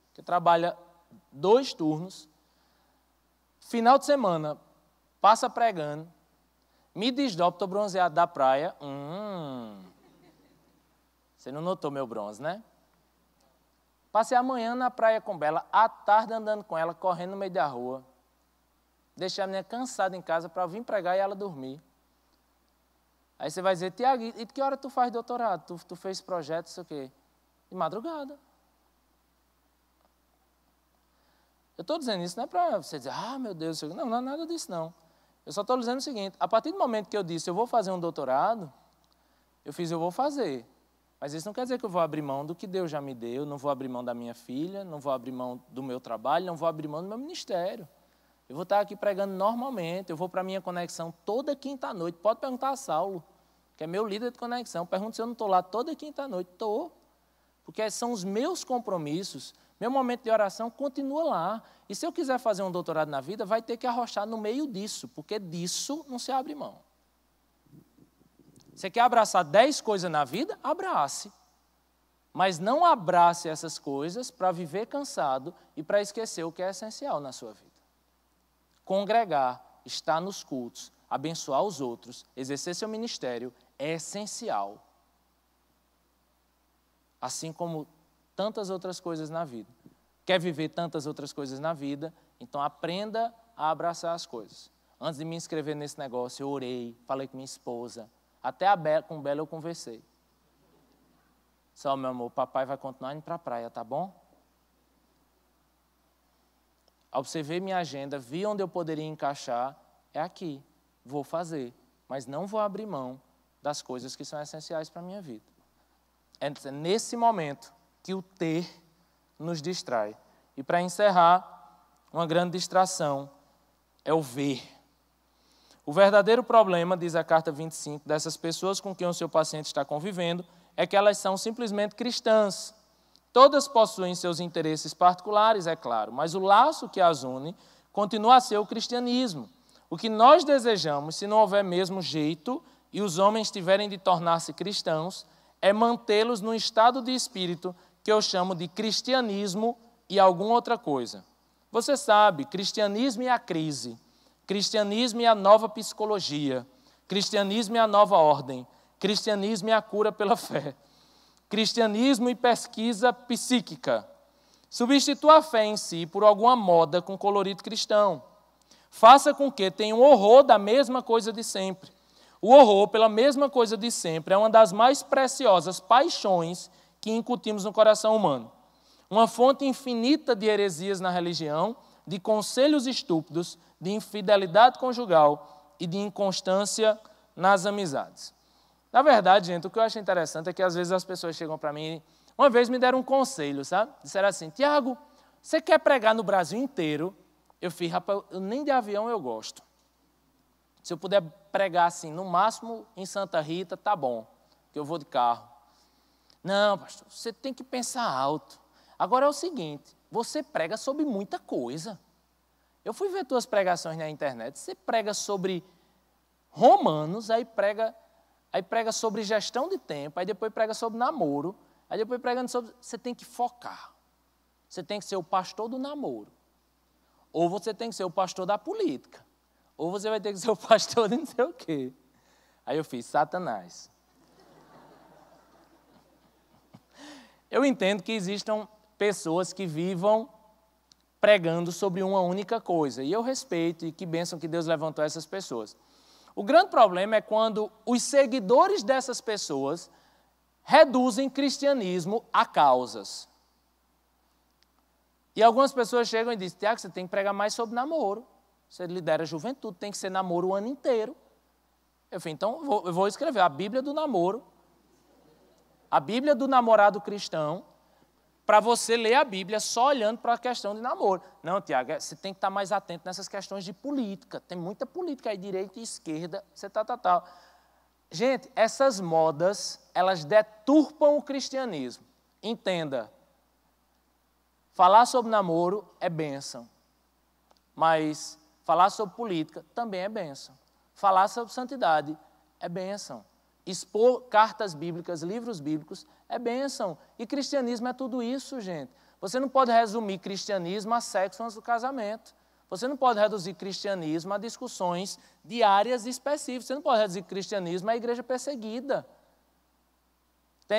Porque trabalha 2 turnos, final de semana, passa pregando, me desdobra, estou bronzeado da praia. Você não notou meu bronze, né? Passei a manhã na praia com Bela, à tarde andando com ela, correndo no meio da rua. Deixei a menina cansada em casa para vir pregar e ela dormir. Aí você vai dizer, Tiago, e de que hora tu faz doutorado? Tu fez projeto, isso o quê? De madrugada. Eu estou dizendo isso não é para você dizer, meu Deus, não é nada disso não. Eu só estou dizendo o seguinte, a partir do momento que eu disse, eu vou fazer um doutorado, eu vou fazer. Mas isso não quer dizer que eu vou abrir mão do que Deus já me deu, não vou abrir mão da minha filha, não vou abrir mão do meu trabalho, não vou abrir mão do meu ministério. Eu vou estar aqui pregando normalmente, eu vou para a minha conexão toda quinta-noite. Pode perguntar a Saulo, que é meu líder de conexão. Pergunta se eu não estou lá toda quinta-noite. Estou, porque são os meus compromissos. Meu momento de oração continua lá. E se eu quiser fazer um doutorado na vida, vai ter que arrochar no meio disso, porque disso não se abre mão. Você quer abraçar 10 coisas na vida? Abrace. Mas não abrace essas coisas para viver cansado e para esquecer o que é essencial na sua vida. Congregar, estar nos cultos, abençoar os outros, exercer seu ministério é essencial. Assim como tantas outras coisas na vida. Quer viver tantas outras coisas na vida? Então aprenda a abraçar as coisas. Antes de me inscrever nesse negócio, eu orei, falei com minha esposa. Até com Bela eu conversei. Só, meu amor, papai vai continuar indo para a praia, tá bom? Observei minha agenda, vi onde eu poderia encaixar, é aqui, vou fazer, mas não vou abrir mão das coisas que são essenciais para a minha vida. É nesse momento que o ter nos distrai. E para encerrar, uma grande distração é o ver. O verdadeiro problema, diz a carta 25, dessas pessoas com quem o seu paciente está convivendo, é que elas são simplesmente cristãs. Todas possuem seus interesses particulares, é claro, mas o laço que as une continua a ser o cristianismo. O que nós desejamos, se não houver mesmo jeito e os homens tiverem de tornar-se cristãos, é mantê-los num estado de espírito que eu chamo de cristianismo e alguma outra coisa. Você sabe, cristianismo e a crise, cristianismo e a nova psicologia, cristianismo e a nova ordem, cristianismo e a cura pela fé. Cristianismo e pesquisa psíquica. Substitua a fé em si por alguma moda com colorido cristão. Faça com que tenham horror da mesma coisa de sempre. O horror pela mesma coisa de sempre é uma das mais preciosas paixões que incutimos no coração humano. Uma fonte infinita de heresias na religião, de conselhos estúpidos, de infidelidade conjugal e de inconstância nas amizades. Na verdade, gente, o que eu acho interessante é que às vezes as pessoas chegam para mim, uma vez me deram um conselho, sabe? Disseram assim, Tiago, você quer pregar no Brasil inteiro? Eu fiz, rapaz, nem de avião eu gosto. Se eu puder pregar assim, no máximo em Santa Rita, tá bom, que eu vou de carro. Não, pastor, você tem que pensar alto. Agora é o seguinte, você prega sobre muita coisa. Eu fui ver tuas pregações na internet, você prega sobre Romanos, aí prega sobre gestão de tempo, aí depois prega sobre namoro, aí depois pregando sobre... Você tem que focar. Você tem que ser o pastor do namoro. Ou você tem que ser o pastor da política. Ou você vai ter que ser o pastor de não sei o quê. Aí eu fiz, Satanás. Eu entendo que existam pessoas que vivam pregando sobre uma única coisa. E eu respeito, e que bênção que Deus levantou essas pessoas. O grande problema é quando os seguidores dessas pessoas reduzem cristianismo a causas. E algumas pessoas chegam e dizem, Tiago, você tem que pregar mais sobre namoro. Você lidera a juventude, tem que ser namoro o ano inteiro. Eu falei, então eu vou escrever a Bíblia do namoro, a Bíblia do namorado cristão, para você ler a Bíblia só olhando para a questão de namoro. Não, Tiago, você tem que estar mais atento nessas questões de política. Tem muita política aí, direita e esquerda, você tal. Gente, essas modas, elas deturpam o cristianismo. Entenda, falar sobre namoro é bênção, mas falar sobre política também é bênção. Falar sobre santidade é bênção. Expor cartas bíblicas, livros bíblicos, é bênção. E cristianismo é tudo isso, gente. Você não pode resumir cristianismo a sexo antes do casamento. Você não pode reduzir cristianismo a discussões diárias e específicas. Você não pode reduzir cristianismo à igreja perseguida.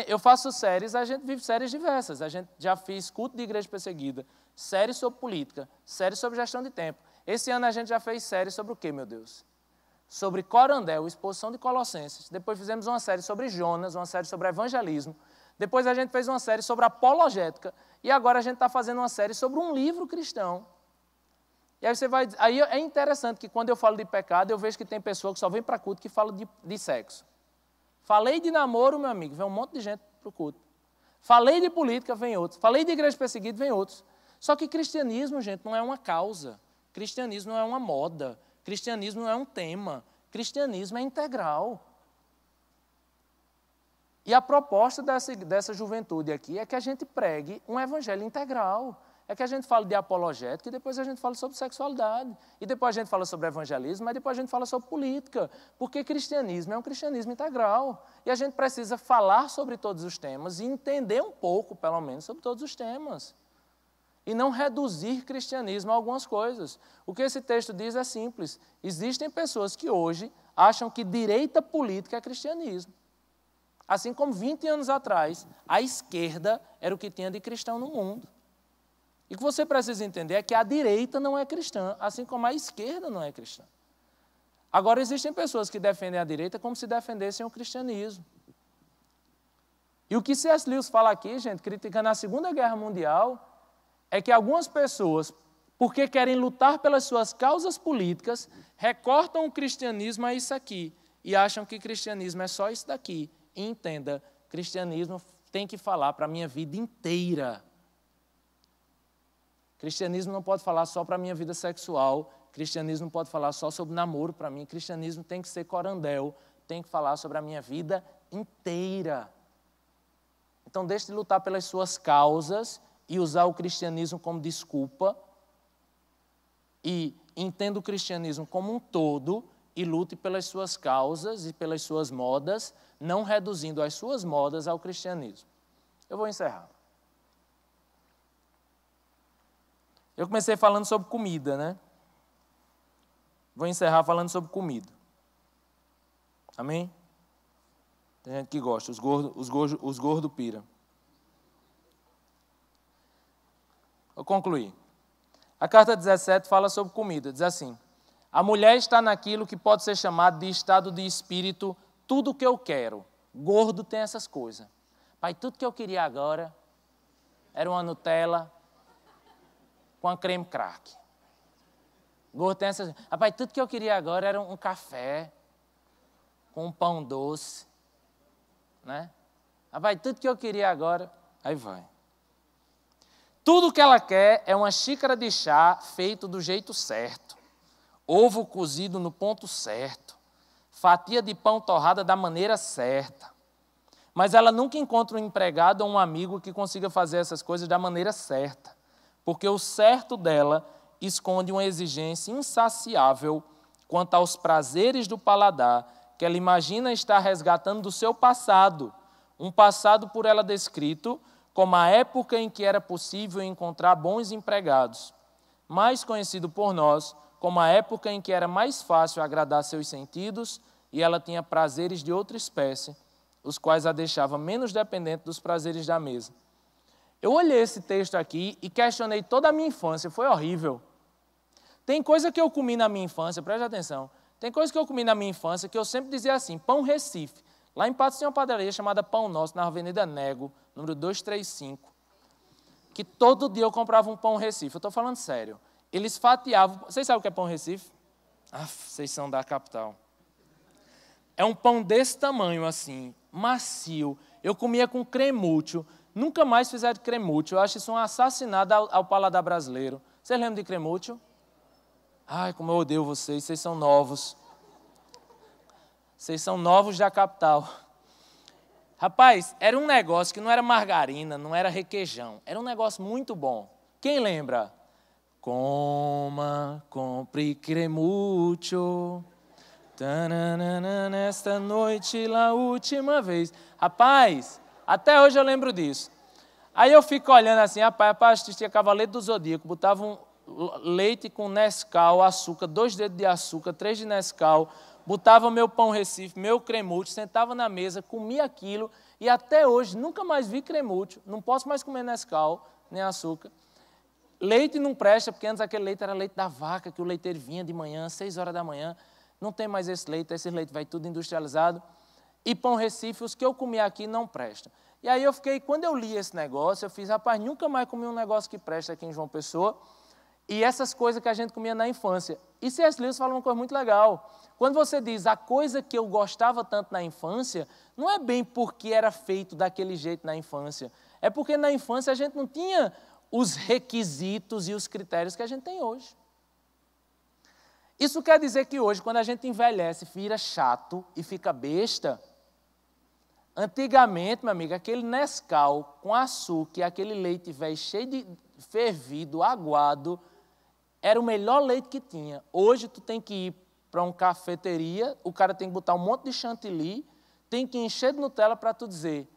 Eu faço séries, a gente vive séries diversas. A gente já fez culto de igreja perseguida, séries sobre política, séries sobre gestão de tempo. Esse ano a gente já fez série sobre o quê, meu Deus? Sobre Corandel, exposição de Colossenses. Depois fizemos uma série sobre Jonas, uma série sobre evangelismo. Depois a gente fez uma série sobre apologética. E agora a gente está fazendo uma série sobre um livro cristão. E aí aí é interessante que quando eu falo de pecado, eu vejo que tem pessoa que só vem para culto que fala de sexo. Falei de namoro, meu amigo, vem um monte de gente para o culto. Falei de política, vem outros. Falei de igreja perseguida, vem outros. Só que cristianismo, gente, não é uma causa. Cristianismo não é uma moda. Cristianismo não é um tema. Cristianismo é integral. E a proposta dessa juventude aqui é que a gente pregue um evangelho integral. É que a gente fale de apologética e depois a gente fala sobre sexualidade. E depois a gente fala sobre evangelismo, mas depois a gente fala sobre política. Porque cristianismo é um cristianismo integral. E a gente precisa falar sobre todos os temas e entender um pouco, pelo menos, sobre todos os temas. E não reduzir cristianismo a algumas coisas. O que esse texto diz é simples. Existem pessoas que hoje acham que direita política é cristianismo. Assim como 20 anos atrás, a esquerda era o que tinha de cristão no mundo. E o que você precisa entender é que a direita não é cristã, assim como a esquerda não é cristã. Agora, existem pessoas que defendem a direita como se defendessem o cristianismo. E o que C.S. Lewis fala aqui, gente, criticando a Segunda Guerra Mundial, é que algumas pessoas, porque querem lutar pelas suas causas políticas, recortam o cristianismo a isso aqui e acham que cristianismo é só isso daqui. E entenda, cristianismo tem que falar para a minha vida inteira. Cristianismo não pode falar só para a minha vida sexual, cristianismo não pode falar só sobre namoro para mim, cristianismo tem que ser corandel, tem que falar sobre a minha vida inteira. Então deixe de lutar pelas suas causas e usar o cristianismo como desculpa e entenda o cristianismo como um todo e lute pelas suas causas e pelas suas modas, não reduzindo as suas modas ao cristianismo. Eu vou encerrar. Eu comecei falando sobre comida, né? Vou encerrar falando sobre comida. Amém? Tem gente que gosta, os gordos pira. Vou concluir. A carta 17 fala sobre comida. Diz assim: a mulher está naquilo que pode ser chamado de estado de espírito, tudo que eu quero. Gordo tem essas coisas. Pai, tudo que eu queria agora era uma Nutella com a creme crack. Gordo tem essas... Rapaz, tudo que eu queria agora era um café com um pão doce. Né? Rapaz, tudo que eu queria agora... Aí vai. Tudo que ela quer é uma xícara de chá feito do jeito certo. Ovo cozido no ponto certo. Fatia de pão torrada da maneira certa. Mas ela nunca encontra um empregado ou um amigo que consiga fazer essas coisas da maneira certa, porque o certo dela esconde uma exigência insaciável quanto aos prazeres do paladar que ela imagina estar resgatando do seu passado, um passado por ela descrito como a época em que era possível encontrar bons empregados, mais conhecido por nós como a época em que era mais fácil agradar seus sentidos e ela tinha prazeres de outra espécie, os quais a deixava menos dependente dos prazeres da mesa. Eu olhei esse texto aqui e questionei toda a minha infância, foi horrível. Tem coisa que eu comi na minha infância, preste atenção, tem coisa que eu comi na minha infância que eu sempre dizia assim, pão Recife. Lá em Patos tinha uma padaria chamada Pão Nosso, na Avenida Nego, número 235, que todo dia eu comprava um pão Recife, eu estou falando sério. Eles fatiavam, vocês sabem o que é pão Recife? Vocês são da capital. É um pão desse tamanho assim, macio. Eu comia com cremútil. Nunca mais fizeram cremútil. Eu acho isso um assassinato ao paladar brasileiro. Vocês lembram de cremútil? Ai, como eu odeio vocês. Vocês são novos. Vocês são novos da capital. Rapaz, era um negócio que não era margarina, não era requeijão. Era um negócio muito bom. Quem lembra? Coma, compre cremútil. Nesta noite, a última vez. Rapaz, até hoje eu lembro disso. Aí eu fico olhando assim, rapaz, assistia Cavaleiro do Zodíaco, botava um leite com Nescau, açúcar, 2 dedos de açúcar, 3 de Nescau, botava meu pão Recife, meu cremútil, sentava na mesa, comia aquilo e até hoje nunca mais vi cremútil, não posso mais comer Nescau, nem açúcar. Leite não presta, porque antes aquele leite era leite da vaca, que o leiteiro vinha de manhã, 6 horas da manhã. Não tem mais esse leite vai tudo industrializado. E pão Recife, os que eu comi aqui não prestam. E aí eu fiquei, quando eu li esse negócio, eu fiz, rapaz, nunca mais comi um negócio que presta aqui em João Pessoa. E essas coisas que a gente comia na infância. E C.S. Lewis fala uma coisa muito legal. Quando você diz a coisa que eu gostava tanto na infância, não é bem porque era feito daquele jeito na infância. É porque na infância a gente não tinha os requisitos e os critérios que a gente tem hoje. Isso quer dizer que hoje, quando a gente envelhece, vira chato e fica besta. Antigamente, meu amigo, aquele Nescau com açúcar e aquele leite velho cheio de fervido, aguado, era o melhor leite que tinha. Hoje tu tem que ir para uma cafeteria, o cara tem que botar um monte de chantilly, tem que encher de Nutella para tu dizer,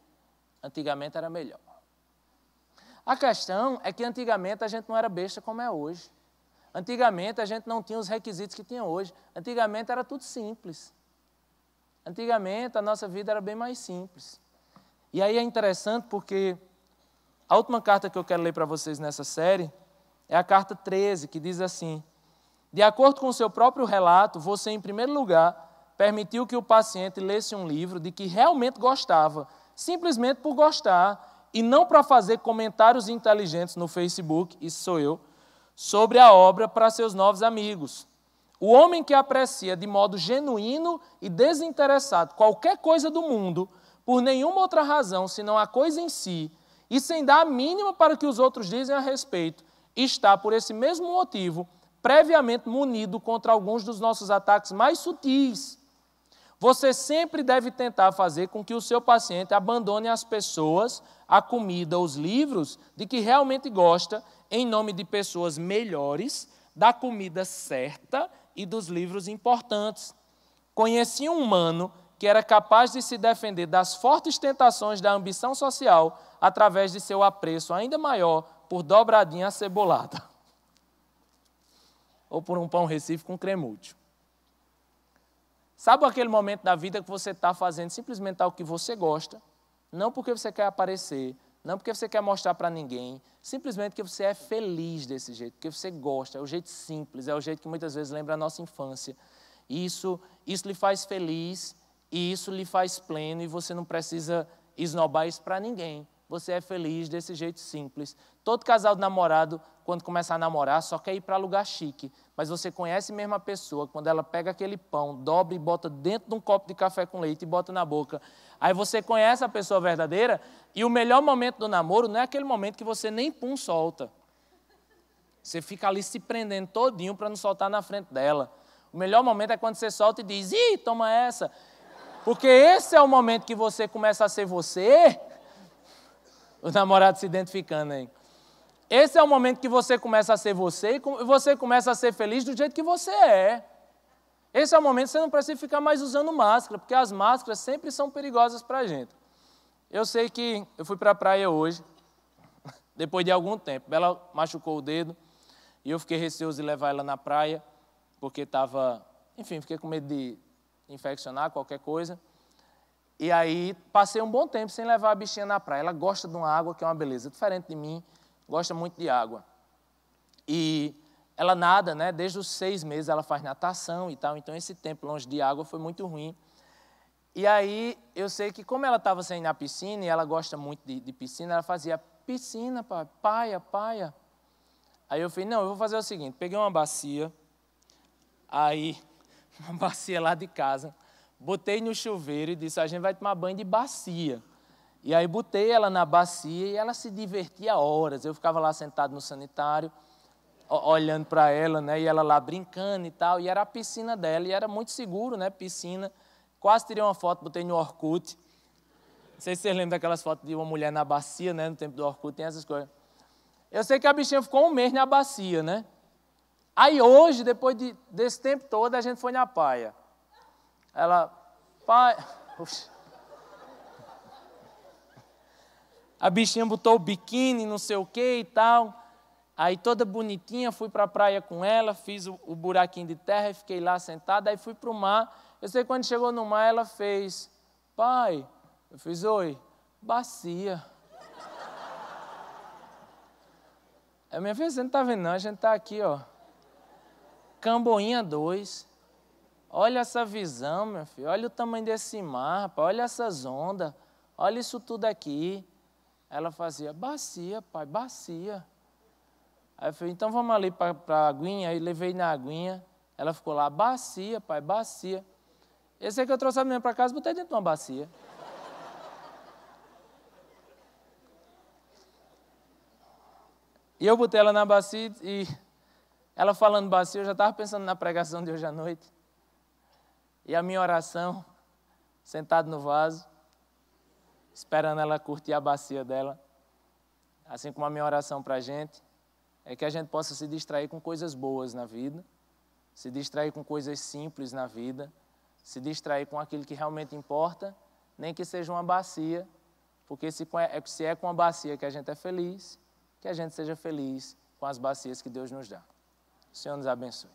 antigamente era melhor. A questão é que antigamente a gente não era besta como é hoje. Antigamente a gente não tinha os requisitos que tinha hoje. Antigamente era tudo simples. Antigamente a nossa vida era bem mais simples. E aí é interessante porque a última carta que eu quero ler para vocês nessa série é a carta 13, que diz assim: de acordo com o seu próprio relato, você, em primeiro lugar, permitiu que o paciente lesse um livro de que realmente gostava, simplesmente por gostar, e não para fazer comentários inteligentes no Facebook, isso sou eu, sobre a obra para seus novos amigos. O homem que aprecia de modo genuíno e desinteressado qualquer coisa do mundo, por nenhuma outra razão senão a coisa em si, e sem dar a mínima para o que os outros dizem a respeito, está, por esse mesmo motivo, previamente munido contra alguns dos nossos ataques mais sutis. Você sempre deve tentar fazer com que o seu paciente abandone as pessoas, a comida, os livros de que realmente gosta, em nome de pessoas melhores, da comida certa e dos livros importantes. Conheci um humano que era capaz de se defender das fortes tentações da ambição social através de seu apreço ainda maior por dobradinha acebolada. Ou por um pão Recife com cremútil. Sabe aquele momento da vida que você está fazendo simplesmente algo que você gosta, não porque você quer aparecer, Não porque você quer mostrar para ninguém, simplesmente porque você é feliz desse jeito, porque você gosta, é o jeito simples, é o jeito que muitas vezes lembra a nossa infância. Isso lhe faz feliz e isso lhe faz pleno e você não precisa esnobar isso para ninguém. Você é feliz desse jeito simples. Todo casal de namorado, quando começa a namorar, só quer ir para lugar chique. Mas você conhece mesmo a pessoa, quando ela pega aquele pão, dobra e bota dentro de um copo de café com leite e bota na boca. Aí você conhece a pessoa verdadeira e o melhor momento do namoro não é aquele momento que você nem pum solta. Você fica ali se prendendo todinho para não soltar na frente dela. O melhor momento é quando você solta e diz, ih, toma essa. Porque esse é o momento que você começa a ser você. O namorado se identificando aí. Esse é o momento que você começa a ser você e você começa a ser feliz do jeito que você é. Esse é o momento que você não precisa ficar mais usando máscara, porque as máscaras sempre são perigosas para a gente. Eu sei que eu fui para a praia hoje, depois de algum tempo. Ela machucou o dedo e eu fiquei receoso de levar ela na praia, porque fiquei com medo de infeccionar qualquer coisa. E aí, passei um bom tempo sem levar a bichinha na praia. Ela gosta de uma água que é uma beleza, diferente de mim, gosta muito de água. E ela nada, né? Desde os 6 meses ela faz natação e tal, então esse tempo longe de água foi muito ruim. E aí, eu sei que como ela estava sem ir na piscina, e ela gosta muito de piscina, ela fazia, piscina, paia. Aí eu falei, não, eu vou fazer o seguinte, peguei uma bacia, uma bacia lá de casa, botei no chuveiro e disse, a gente vai tomar banho de bacia. E aí botei ela na bacia e ela se divertia horas. Eu ficava lá sentado no sanitário, olhando para ela, né? E ela lá brincando e tal. E era a piscina dela, e era muito seguro, né? Piscina. Quase tirei uma foto, botei no Orkut. Não sei se vocês lembram daquelas fotos de uma mulher na bacia, né? No tempo do Orkut, tem essas coisas. Eu sei que a bichinha ficou 1 mês na bacia, né? Aí hoje, depois desse tempo todo, a gente foi na praia. Ela, pai... A bichinha botou o biquíni, não sei o que e tal. Aí toda bonitinha, fui para a praia com ela, fiz o buraquinho de terra e fiquei lá sentada. Aí fui para o mar. Eu sei que quando chegou no mar, ela fez, pai, eu fiz, oi, bacia. Aí minha filha, você não está vendo não, a gente está aqui, ó. Camboinha 2. Olha essa visão, meu filho. Olha o tamanho desse mar, rapaz. Olha essas ondas. Olha isso tudo aqui. Ela fazia, bacia, pai, bacia. Aí eu falei, então vamos ali para a aguinha. Aí levei na aguinha. Ela ficou lá, bacia, pai, bacia. Esse aí que eu trouxe a menina para casa, botei dentro de uma bacia. E eu botei ela na bacia e ela falando bacia, eu já estava pensando na pregação de hoje à noite. E a minha oração, sentado no vaso, esperando ela curtir a bacia dela, assim como a minha oração para a gente, é que a gente possa se distrair com coisas boas na vida, se distrair com coisas simples na vida, se distrair com aquilo que realmente importa, nem que seja uma bacia, porque se é com a bacia que a gente é feliz, que a gente seja feliz com as bacias que Deus nos dá. O Senhor nos abençoe.